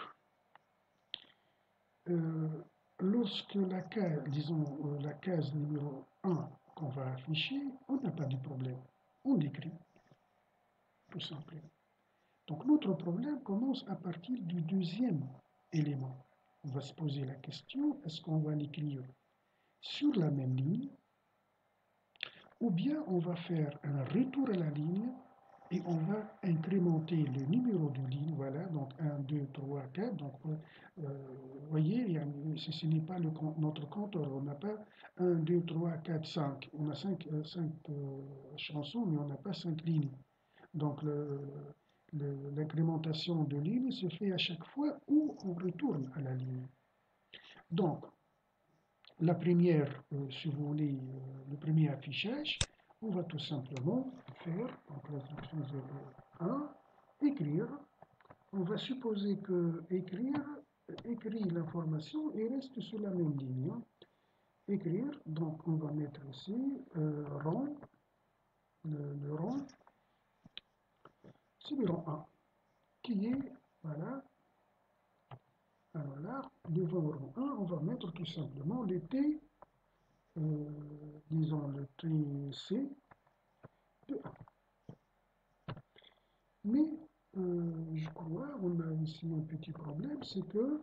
lorsque la case, disons, la case numéro 1 qu'on va afficher, on n'a pas de problème. On décrit, tout simplement. Donc, notre problème commence à partir du deuxième élément. On va se poser la question, est-ce qu'on va l'écrire sur la même ligne, ou bien on va faire un retour à la ligne et on va incrémenter le numéro de ligne, voilà, donc 1, 2, 3, 4, donc vous voyez, ce n'est pas notre compteur, on n'a pas 1, 2, 3, 4, 5, on a 5 chansons, mais on n'a pas 5 lignes. Donc l'incrémentation de lignes se fait à chaque fois où on retourne à la ligne. Donc, la première, si vous voulez, le premier affichage, on va tout simplement faire, donc l'instruction 01, écrire. On va supposer que écrire écrit l'information et reste sur la même ligne. Écrire, donc on va mettre ici rang, le rang, c'est le rang 1, qui est, voilà, alors là, devant le rang 1, on va mettre tout simplement le T, disons le TC de 1. Mais je crois, on a ici un petit problème, c'est que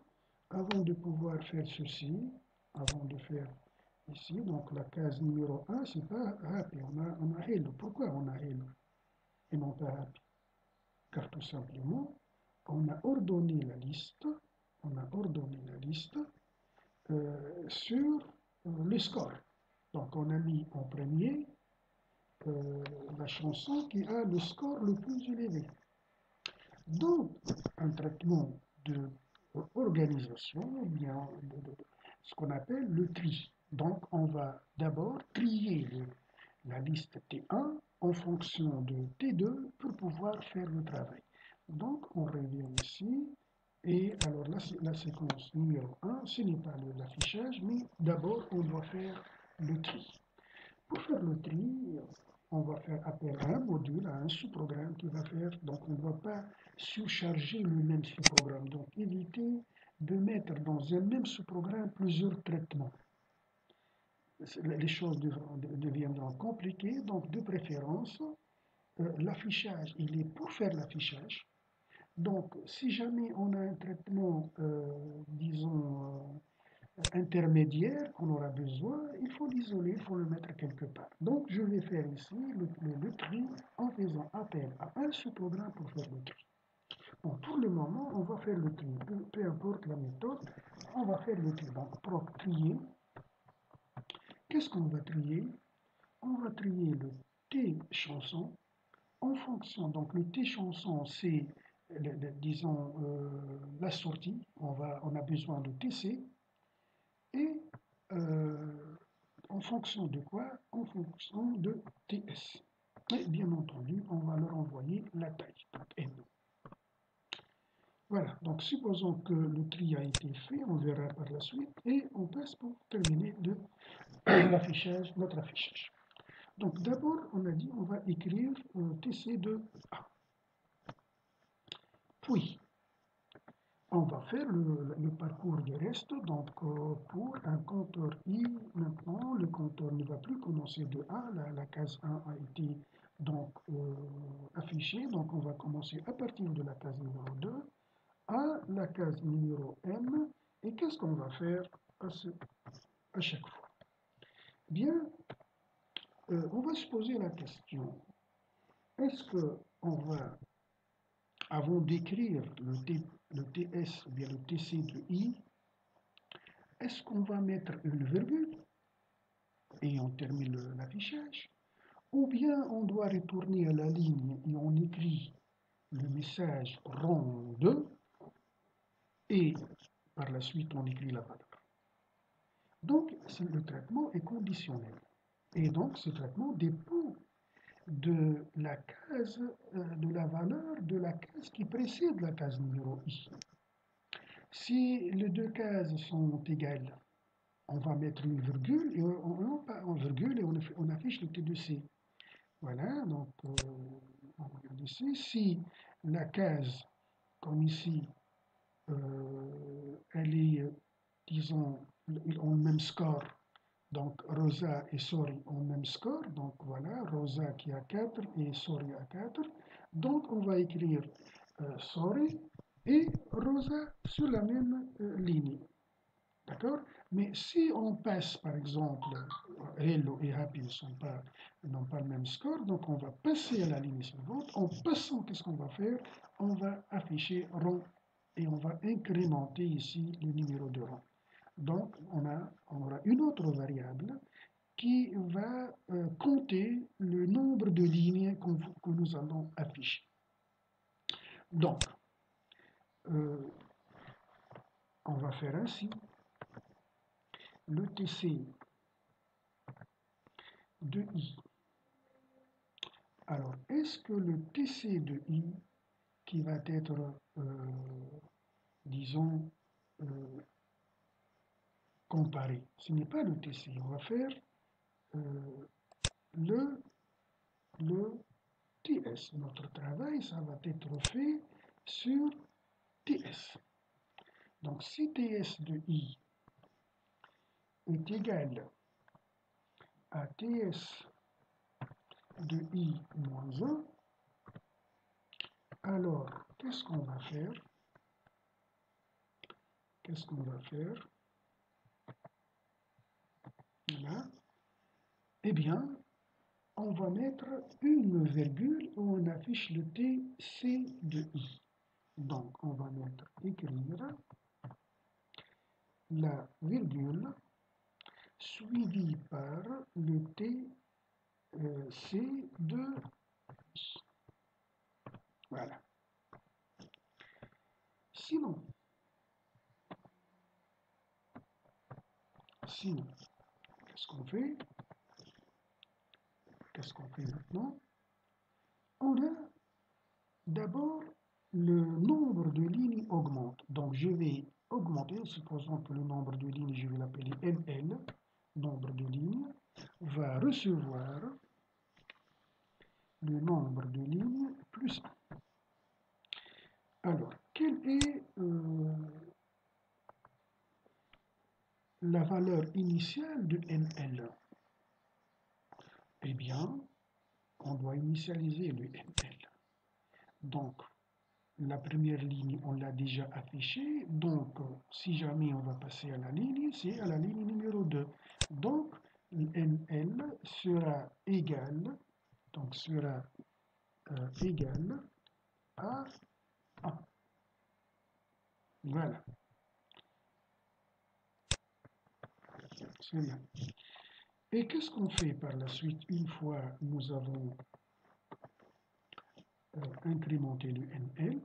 Avant de pouvoir faire ceci, avant de faire ici, donc la case numéro 1, c'est pas happy, on a hello. Pourquoi on a hello et non pas happy? Car tout simplement, on a ordonné la liste, sur le score. Donc on a mis en premier euh, la chanson qui a le score le plus élevé. Donc, un traitement d'organisation, bien ce qu'on appelle le tri. Donc, on va d'abord trier la liste T1 en fonction de T2 pour pouvoir faire le travail. Donc, on revient ici. Et alors, la séquence numéro 1, ce n'est pas l'affichage, mais d'abord, on doit faire le tri. Pour faire le tri, on va faire appel à un module, à un sous-programme qui va faire. Donc, on ne va pas surcharger le même sous-programme. Donc, éviter de mettre dans un même sous-programme plusieurs traitements. Les choses deviendront compliquées. Donc, de préférence, l'affichage, il est pour faire l'affichage. Donc, si jamais on a un traitement, disons, intermédiaire qu'on aura besoin, il faut l'isoler, il faut le mettre quelque part. Donc, je vais faire ici le tri en faisant appel à un sous-programme pour faire le tri. Bon, pour le moment, on va faire le tri. Peu importe la méthode, on va faire le tri. Donc, pour trier, qu'est-ce qu'on va trier? On va trier le T chanson en fonction. Donc, le T chanson, c'est, disons, la sortie. On a besoin de TC. Et en fonction de quoi? En fonction de TS. Et bien entendu, on va leur envoyer la taille, donc N. Voilà, donc supposons que le tri a été fait, on verra par la suite, et on passe pour terminer l'affichage, notre affichage. Donc d'abord, on a dit on va écrire TC de A. Puis, on va faire le parcours du reste. Donc, pour un compteur I, maintenant, le compteur ne va plus commencer de A. La case 1 a été donc affichée. Donc, on va commencer à partir de la case numéro 2 à la case numéro M. Et qu'est-ce qu'on va faire à chaque fois? Bien, on va se poser la question. Est-ce qu'on va, avant d'écrire le TS ou bien le TC de I, est-ce qu'on va mettre une virgule et on termine l'affichage? Ou bien on doit retourner à la ligne et on écrit le message ronde et par la suite on écrit la valeur. Donc le traitement est conditionnel. Et donc ce traitement dépend de la case, de la valeur de la case qui précède la case numéro I. Si les deux cases sont égales, on va mettre une virgule et on affiche le T2C. Voilà, donc on regarde ici. Si la case, comme ici, elle est, disons, ils ont le même score, donc Rosa et Sori ont le même score, donc voilà, Rosa qui a 4 et Sori a 4. Donc on va écrire Sori et Rosa sur la même ligne. D'accord? Mais si on passe, par exemple, Hello et Happy n'ont pas le même score, donc on va passer à la ligne suivante. En passant, qu'est-ce qu'on va faire? On va afficher rang et on va incrémenter ici le numéro de rang. Donc, on aura une autre variable qui va compter le nombre de lignes que nous allons afficher. Donc, on va faire ainsi. Le TC de I. Alors, est-ce que le TC de I qui va être, disons, comparé, ce n'est pas le TC, on va faire le, le TS. Notre travail, ça va être fait sur TS. Donc, si TS de I est égal à TS de I moins 1, alors, qu'est-ce qu'on va faire? qu'est-ce qu'on va faire? Là, eh bien, on va mettre une virgule où on affiche le TC de I. Donc, on va écrire la virgule suivie par le TC de I. Voilà. Sinon, qu'est-ce qu'on fait? Qu'est-ce qu'on fait maintenant? On a d'abord le nombre de lignes augmente. Donc je vais augmenter, supposons que le nombre de lignes, je vais l'appeler ML, nombre de lignes, va recevoir le nombre de lignes plus 1. Alors, quelle est la valeur initiale de ML? Eh bien, on doit initialiser le ML. Donc, la première ligne, on l'a déjà affichée. Donc, si jamais on va passer à la ligne, c'est à la ligne numéro 2. Donc, ML sera égal, égal à 1. Voilà, c'est bien. Et qu'est-ce qu'on fait par la suite une fois nous avons incrémenté le ML?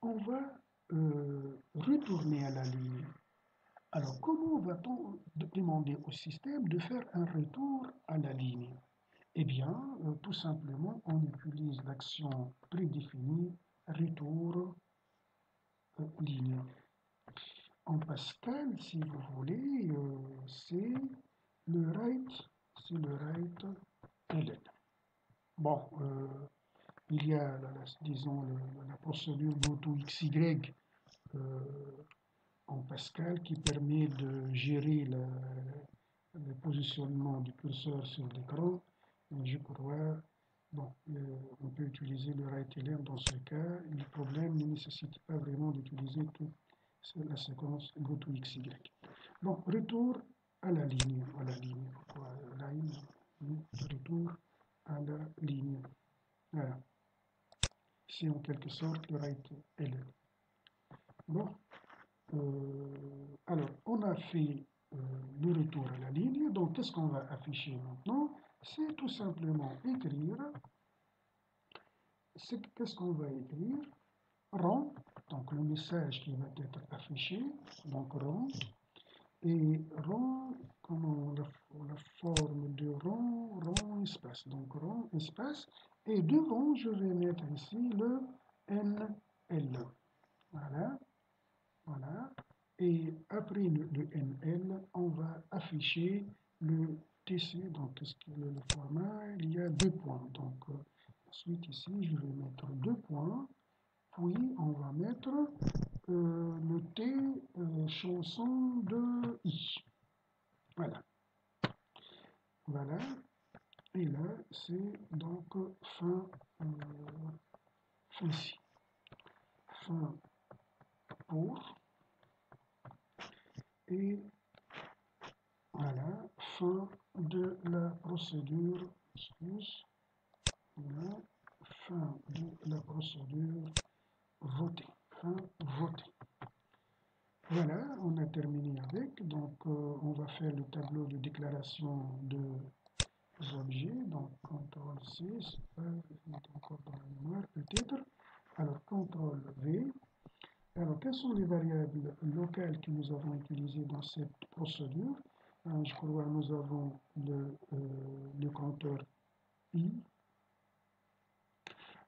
On va retourner à la ligne. Alors, comment va-t-on demander au système de faire un retour à la ligne? Eh bien, tout simplement, on utilise l'action prédéfinie retour ligne. En Pascal, si vous voulez, c'est le write ellen. Bon, il y a, disons, la procédure goToXY en Pascal qui permet de gérer le positionnement du curseur sur l'écran. Je crois, bon, on peut utiliser le write-elen dans ce cas. Le problème ne nécessite pas vraiment d'utiliser toute la séquence goToXY. Donc, retour à la ligne. Pourquoi line? Retour à la ligne. Voilà. C'est en quelque sorte le write-elen. Bon. Alors, on a fait le retour à la ligne. Donc, qu'est-ce qu'on va afficher maintenant? C'est tout simplement écrire. Qu'est-ce qu'on va écrire? Rond, donc le message qui va être affiché, donc rond. Et rond, comment la forme de rond espace. Donc rond espace. Et devant, je vais mettre ici le NL. Voilà. Voilà. Et après le NL, on va afficher le TC. Donc, qu'est-ce que le format? Il y a 2 points. Donc, ensuite ici, je vais mettre 2 points. Puis, on va mettre le T chanson de I. Voilà. Voilà. Et là, c'est donc fin ici. Fin pour. Et voilà, fin de la procédure, voilà, fin de la procédure votée, fin votée. Voilà, on a terminé avec, donc on va faire le tableau de déclaration de objets, donc CTRL-C, c'est encore dans la mémoire peut-être, alors CTRL-V. Alors, quelles sont les variables locales que nous avons utilisées dans cette procédure? Je crois que nous avons le compteur I.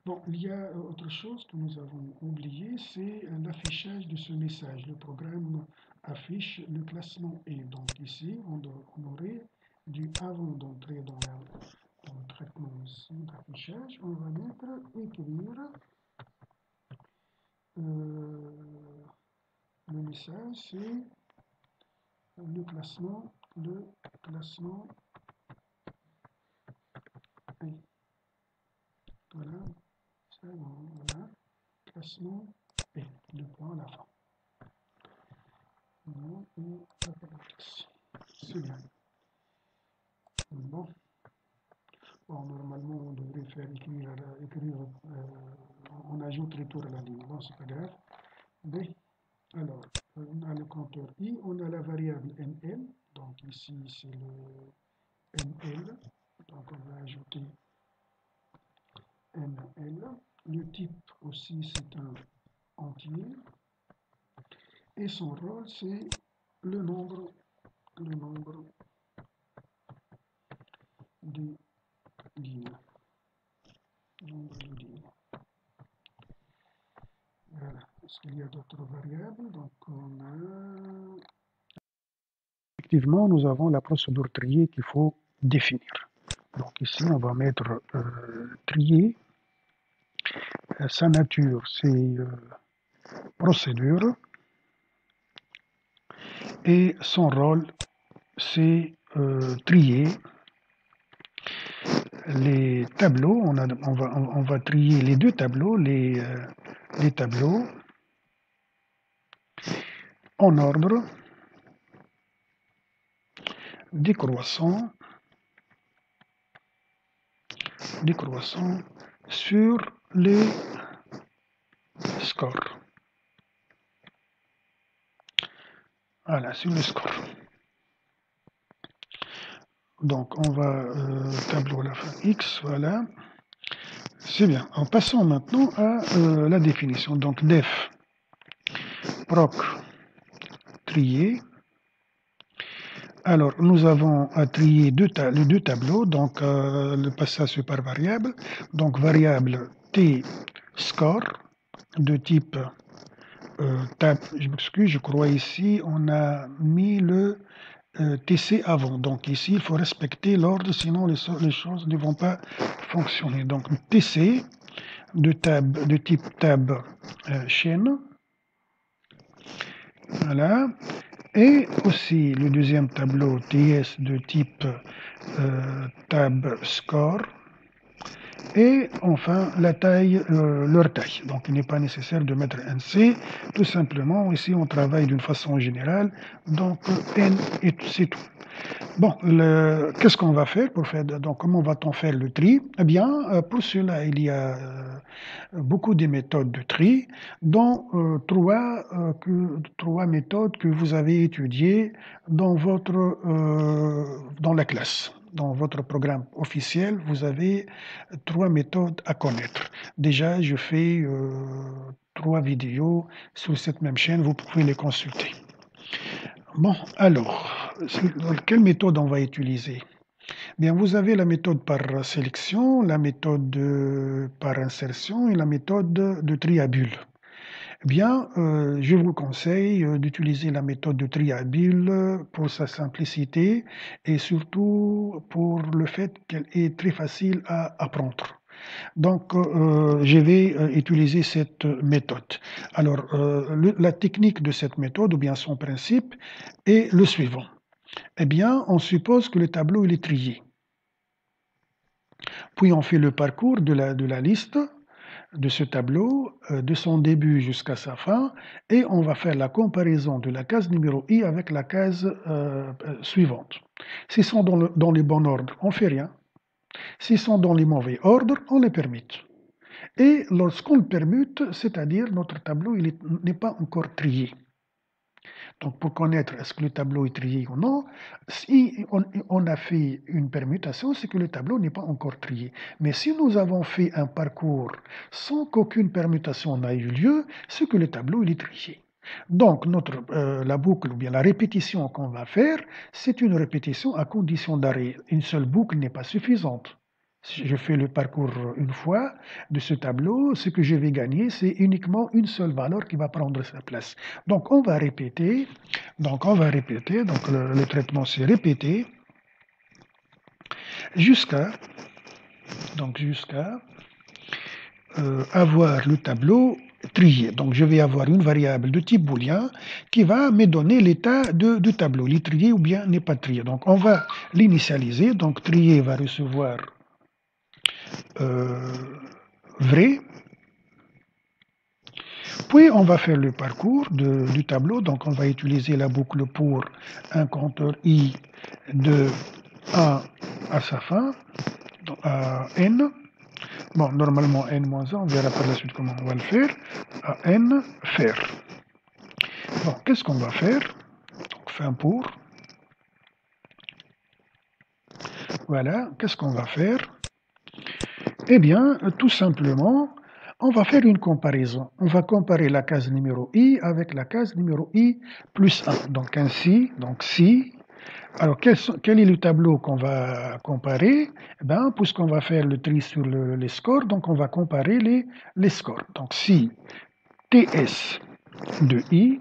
Bon, il y a autre chose que nous avons oublié, c'est l'affichage de ce message. Le programme affiche le classement E. Donc ici, on aurait dû, avant d'entrer dans le traitement ici d'affichage, on va mettre écrire le message, c'est le classement E. Voilà, c'est bon, voilà, classement E, le point à la fin. Non, et apparatus. C'est bien. Bon. Bon, normalement, on devrait faire écrire, on ajoute le tour à la ligne. Bon, c'est pas grave. B. Alors, on a le compteur I, on a la variable NL. Donc ici, c'est le NL. Donc on va ajouter NL. Le type aussi, c'est un entier. Et son rôle, c'est le nombre de lignes. Nombre de lignes. Voilà. Est-ce qu'il y a d'autres variables? Donc on a... Effectivement, nous avons la procédure trier qu'il faut définir. Donc ici, on va mettre trier. Sa nature, c'est procédure. Et son rôle, c'est trier les tableaux. On va trier les deux tableaux, les tableaux en ordre décroissant sur les scores. Voilà, sur le score. Donc on va tableau à la fin X, voilà. C'est bien. En passant maintenant à la définition. Donc def proc trier. Alors nous avons à trier les deux tableaux, donc le passage par variable. Donc variable T score de type tab, je m'excuse, je crois ici on a mis le TC avant. Donc ici il faut respecter l'ordre, sinon les choses ne vont pas fonctionner. Donc TC de type tab chaîne. Voilà. Et aussi le deuxième tableau TS de type tab score. Et enfin la taille, leur taille. Donc il n'est pas nécessaire de mettre un C. Tout simplement, ici on travaille d'une façon générale. Donc N et c'est tout. Bon, qu'est-ce qu'on va faire pour faire, donc comment va-t-on faire le tri? Eh bien, pour cela, il y a beaucoup de méthodes de tri, dont trois méthodes que vous avez étudiées dans dans la classe. Dans votre programme officiel, vous avez trois méthodes à connaître. Déjà, je fais trois vidéos sur cette même chaîne, vous pouvez les consulter. Bon, alors, quelle méthode on va utiliser? Bien, vous avez la méthode par sélection, la méthode par insertion et la méthode de tri à bulles. Eh bien, je vous conseille d'utiliser la méthode de tri à bulles pour sa simplicité et surtout pour le fait qu'elle est très facile à apprendre. Donc, je vais utiliser cette méthode. Alors, la technique de cette méthode, ou bien son principe, est le suivant. Eh bien, on suppose que le tableau il est trié. Puis on fait le parcours de la liste de ce tableau, de son début jusqu'à sa fin, et on va faire la comparaison de la case numéro I avec la case suivante. S'ils sont dans le bon ordre, on ne fait rien. S'ils sont dans les mauvais ordres, on les permute. Et lorsqu'on le permute, c'est-à-dire notre tableau n'est pas encore trié. Donc pour connaître est-ce que le tableau est trié ou non, si on a fait une permutation, c'est que le tableau n'est pas encore trié. Mais si nous avons fait un parcours sans qu'aucune permutation n'a eu lieu, c'est que le tableau il est trié. Donc la boucle ou bien la répétition qu'on va faire, c'est une répétition à condition d'arrêt. Une seule boucle n'est pas suffisante. Si je fais le parcours une fois de ce tableau, ce que je vais gagner, c'est uniquement une seule valeur qui va prendre sa place. Donc on va répéter. Donc le traitement c'est répéter jusqu'à avoir le tableau trié. Donc je vais avoir une variable de type booléen qui va me donner l'état du tableau, il est trié ou bien n'est pas trié. Donc on va l'initialiser. Donc trié va recevoir vrai. Puis on va faire le parcours du tableau, donc on va utiliser la boucle pour un compteur i de 1 à sa fin, à n. Bon, normalement n-1, on verra par la suite comment on va le faire. À n, faire. Bon, qu'est-ce qu'on va faire? Donc, fin pour. Voilà, qu'est-ce qu'on va faire? Eh bien, tout simplement, on va faire une comparaison. On va comparer la case numéro i avec la case numéro i plus 1. Donc ainsi, si. Alors quel est le tableau qu'on va comparer? Eh bien, puisqu'on va faire le tri sur les scores, donc on va comparer les scores. Donc si TS de i,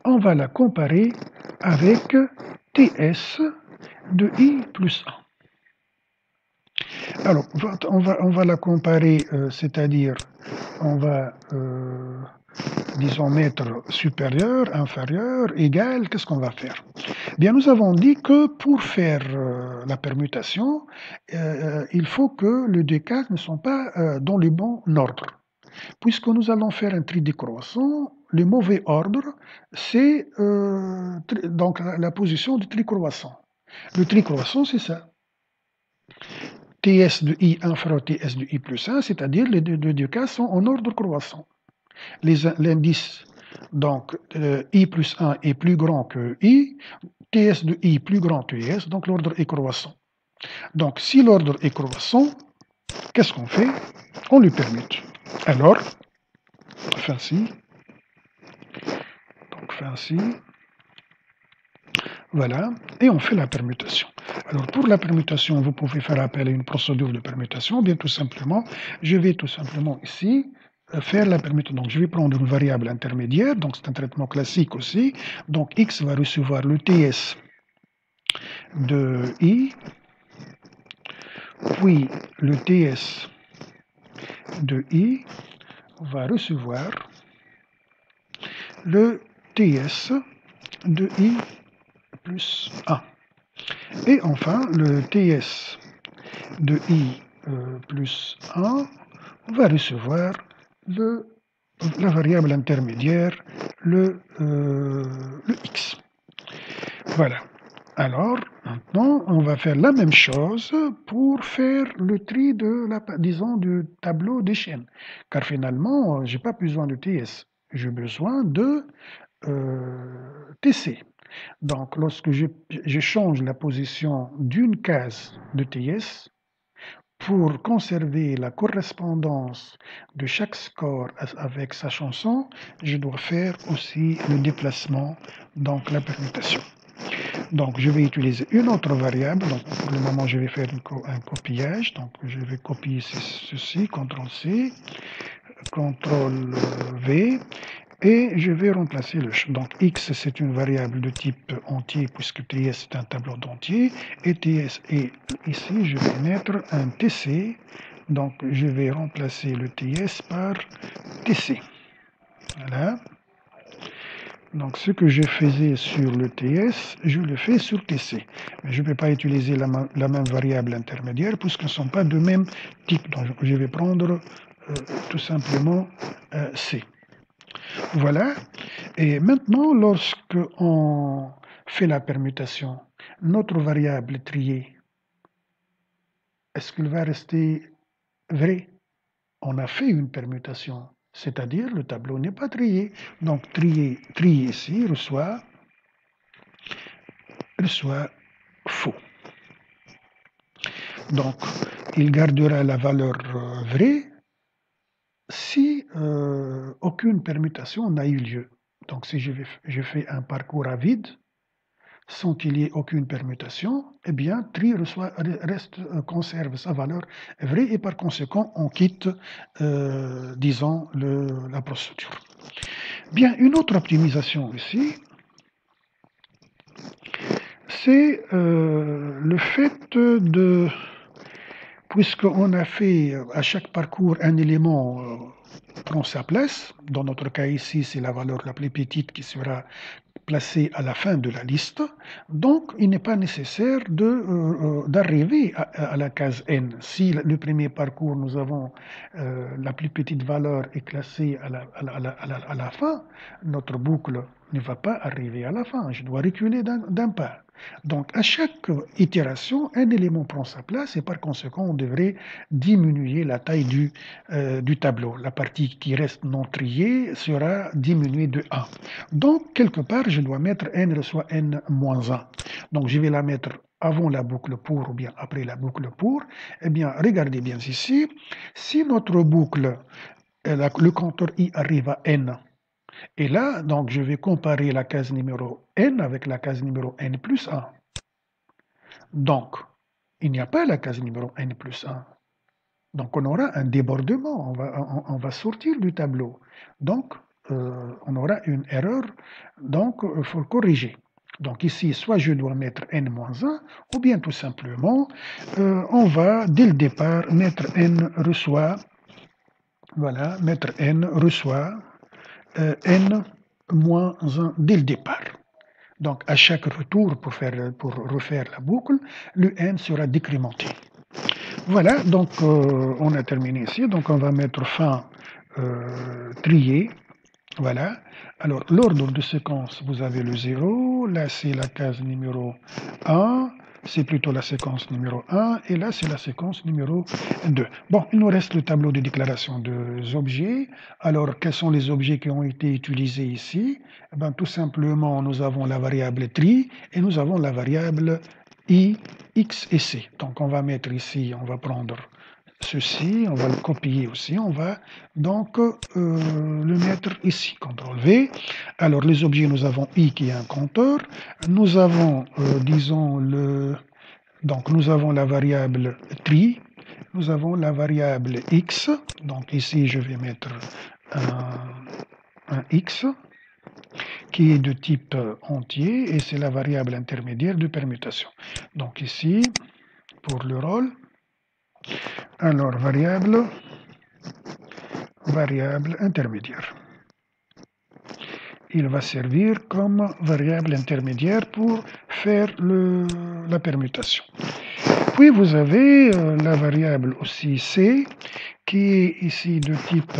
on va la comparer avec TS de i plus 1. Alors, on va la comparer, c'est-à-dire, on va, disons, mettre supérieur, inférieur, égal, qu'est-ce qu'on va faire? Bien, nous avons dit que pour faire la permutation, il faut que les deux cases ne sont pas dans le bon ordre. Puisque nous allons faire un tri décroissant, le mauvais ordre, c'est donc la position du tri croissant. Le tri croissant, c'est ça. TS de i inférieur TS de i plus 1, c'est-à-dire les deux cas sont en ordre croissant. L'indice, donc i plus 1 est plus grand que i, TS de i plus grand que TS, donc l'ordre est croissant. Donc si l'ordre est croissant, qu'est-ce qu'on fait? On lui permute. Alors, fin ci, donc fin ci, voilà, et on fait la permutation. Alors pour la permutation, vous pouvez faire appel à une procédure de permutation, bien tout simplement, je vais tout simplement ici faire la permutation. Donc je vais prendre une variable intermédiaire, donc c'est un traitement classique aussi, donc x va recevoir le TS de i, puis le TS de i va recevoir le TS de i plus 1. Et enfin, le TS de i plus 1 va recevoir la variable intermédiaire, le x. Voilà. Alors, maintenant, on va faire la même chose pour faire le tri disons, du tableau des chaînes. Car finalement, je n'ai pas besoin de TS, j'ai besoin de TC. Donc, lorsque je change la position d'une case de TS, pour conserver la correspondance de chaque score avec sa chanson, je dois faire aussi le déplacement, donc la permutation. Donc, je vais utiliser une autre variable. Donc, pour le moment, je vais faire un copiage. Donc, je vais copier ceci, CTRL-C, CTRL-V, et je vais remplacer donc x, c'est une variable de type entier, puisque TS est un tableau d'entier, et TS, et ici, je vais mettre un TC. Donc, je vais remplacer le TS par TC. Voilà. Donc, ce que je faisais sur le TS, je le fais sur TC. Mais je ne peux pas utiliser la même variable intermédiaire puisqu'ils ne sont pas de même type. Donc, je vais prendre tout simplement C. Voilà. Et maintenant, lorsque on fait la permutation, notre variable triée, est-ce qu'elle va rester vraie? On a fait une permutation. C'est-à-dire le tableau n'est pas trié. Donc trié ici reçoit faux. Donc il gardera la valeur vraie si aucune permutation n'a eu lieu. Donc si je fais un parcours à vide, sans qu'il y ait aucune permutation, eh bien, tri conserve sa valeur vraie et par conséquent, on quitte, disons, la procédure. Bien, une autre optimisation ici, c'est le fait puisqu'on a fait à chaque parcours un élément prend sa place. Dans notre cas ici, c'est la valeur la plus petite qui sera placée à la fin de la liste. Donc, il n'est pas nécessaire d'arriver à la case n. Si le premier parcours, nous avons la plus petite valeur est classée à la fin, notre boucle ne va pas arriver à la fin. Je dois reculer d'un pas. Donc, à chaque itération, un élément prend sa place et par conséquent, on devrait diminuer la taille du tableau. La partie qui reste non triée sera diminuée de 1. Donc, quelque part, je dois mettre n reçoit n moins 1. Donc, je vais la mettre avant la boucle pour ou bien après la boucle pour. Eh bien, regardez bien ici. Si notre boucle, le compteur i arrive à n, et là, donc, je vais comparer la case numéro n avec la case numéro n plus 1. Donc, il n'y a pas la case numéro n plus 1. Donc, on aura un débordement, on va sortir du tableau. Donc, on aura une erreur, donc il faut le corriger. Donc ici, soit je dois mettre n-1, ou bien tout simplement, on va, dès le départ, mettre n reçoit, voilà, mettre n reçoit n-1 dès le départ. Donc, à chaque retour pour refaire la boucle, le n sera décrémenté. Voilà, donc on a terminé ici. Donc, on va mettre fin trier. Voilà. Alors, l'ordre de séquence, vous avez le 0. Là, c'est la case numéro 1. C'est plutôt la séquence numéro 1. Et là, c'est la séquence numéro 2. Bon, il nous reste le tableau de déclaration des objets. Alors, quels sont les objets qui ont été utilisés ici? Eh bien, tout simplement, nous avons la variable tri et nous avons la variable i, x et c. Donc, on va mettre ici, on va prendre ceci, on va le copier aussi, on va donc le mettre ici, CTRL V. Alors les objets, nous avons i qui est un compteur, nous avons, disons, donc nous avons la variable tri, nous avons la variable x, donc ici je vais mettre un x, qui est de type entier, et c'est la variable intermédiaire de permutation. Donc ici, pour le rôle, alors variable intermédiaire. Il va servir comme variable intermédiaire pour faire la permutation. Puis vous avez la variable aussi c, qui est ici de type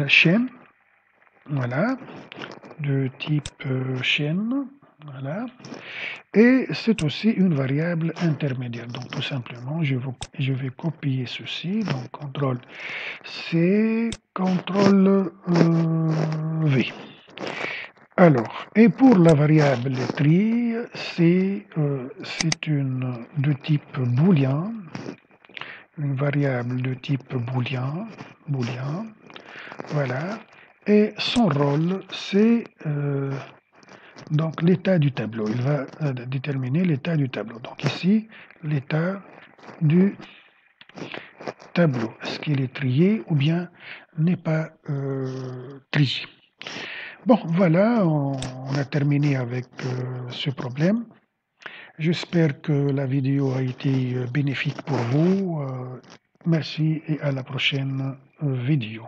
chaîne, voilà, de type chaîne, voilà, et c'est aussi une variable intermédiaire. Donc tout simplement, je vais copier ceci, donc CTRL C, CTRL V. Alors, et pour la variable tri, c'est une de type booléen, une variable de type booléen, voilà, et son rôle, c'est donc l'état du tableau. Il va déterminer l'état du tableau. Donc ici, l'état du tableau. Est-ce qu'il est trié ou bien n'est pas trié? Bon, voilà, on a terminé avec ce problème. J'espère que la vidéo a été bénéfique pour vous. Merci et à la prochaine vidéo.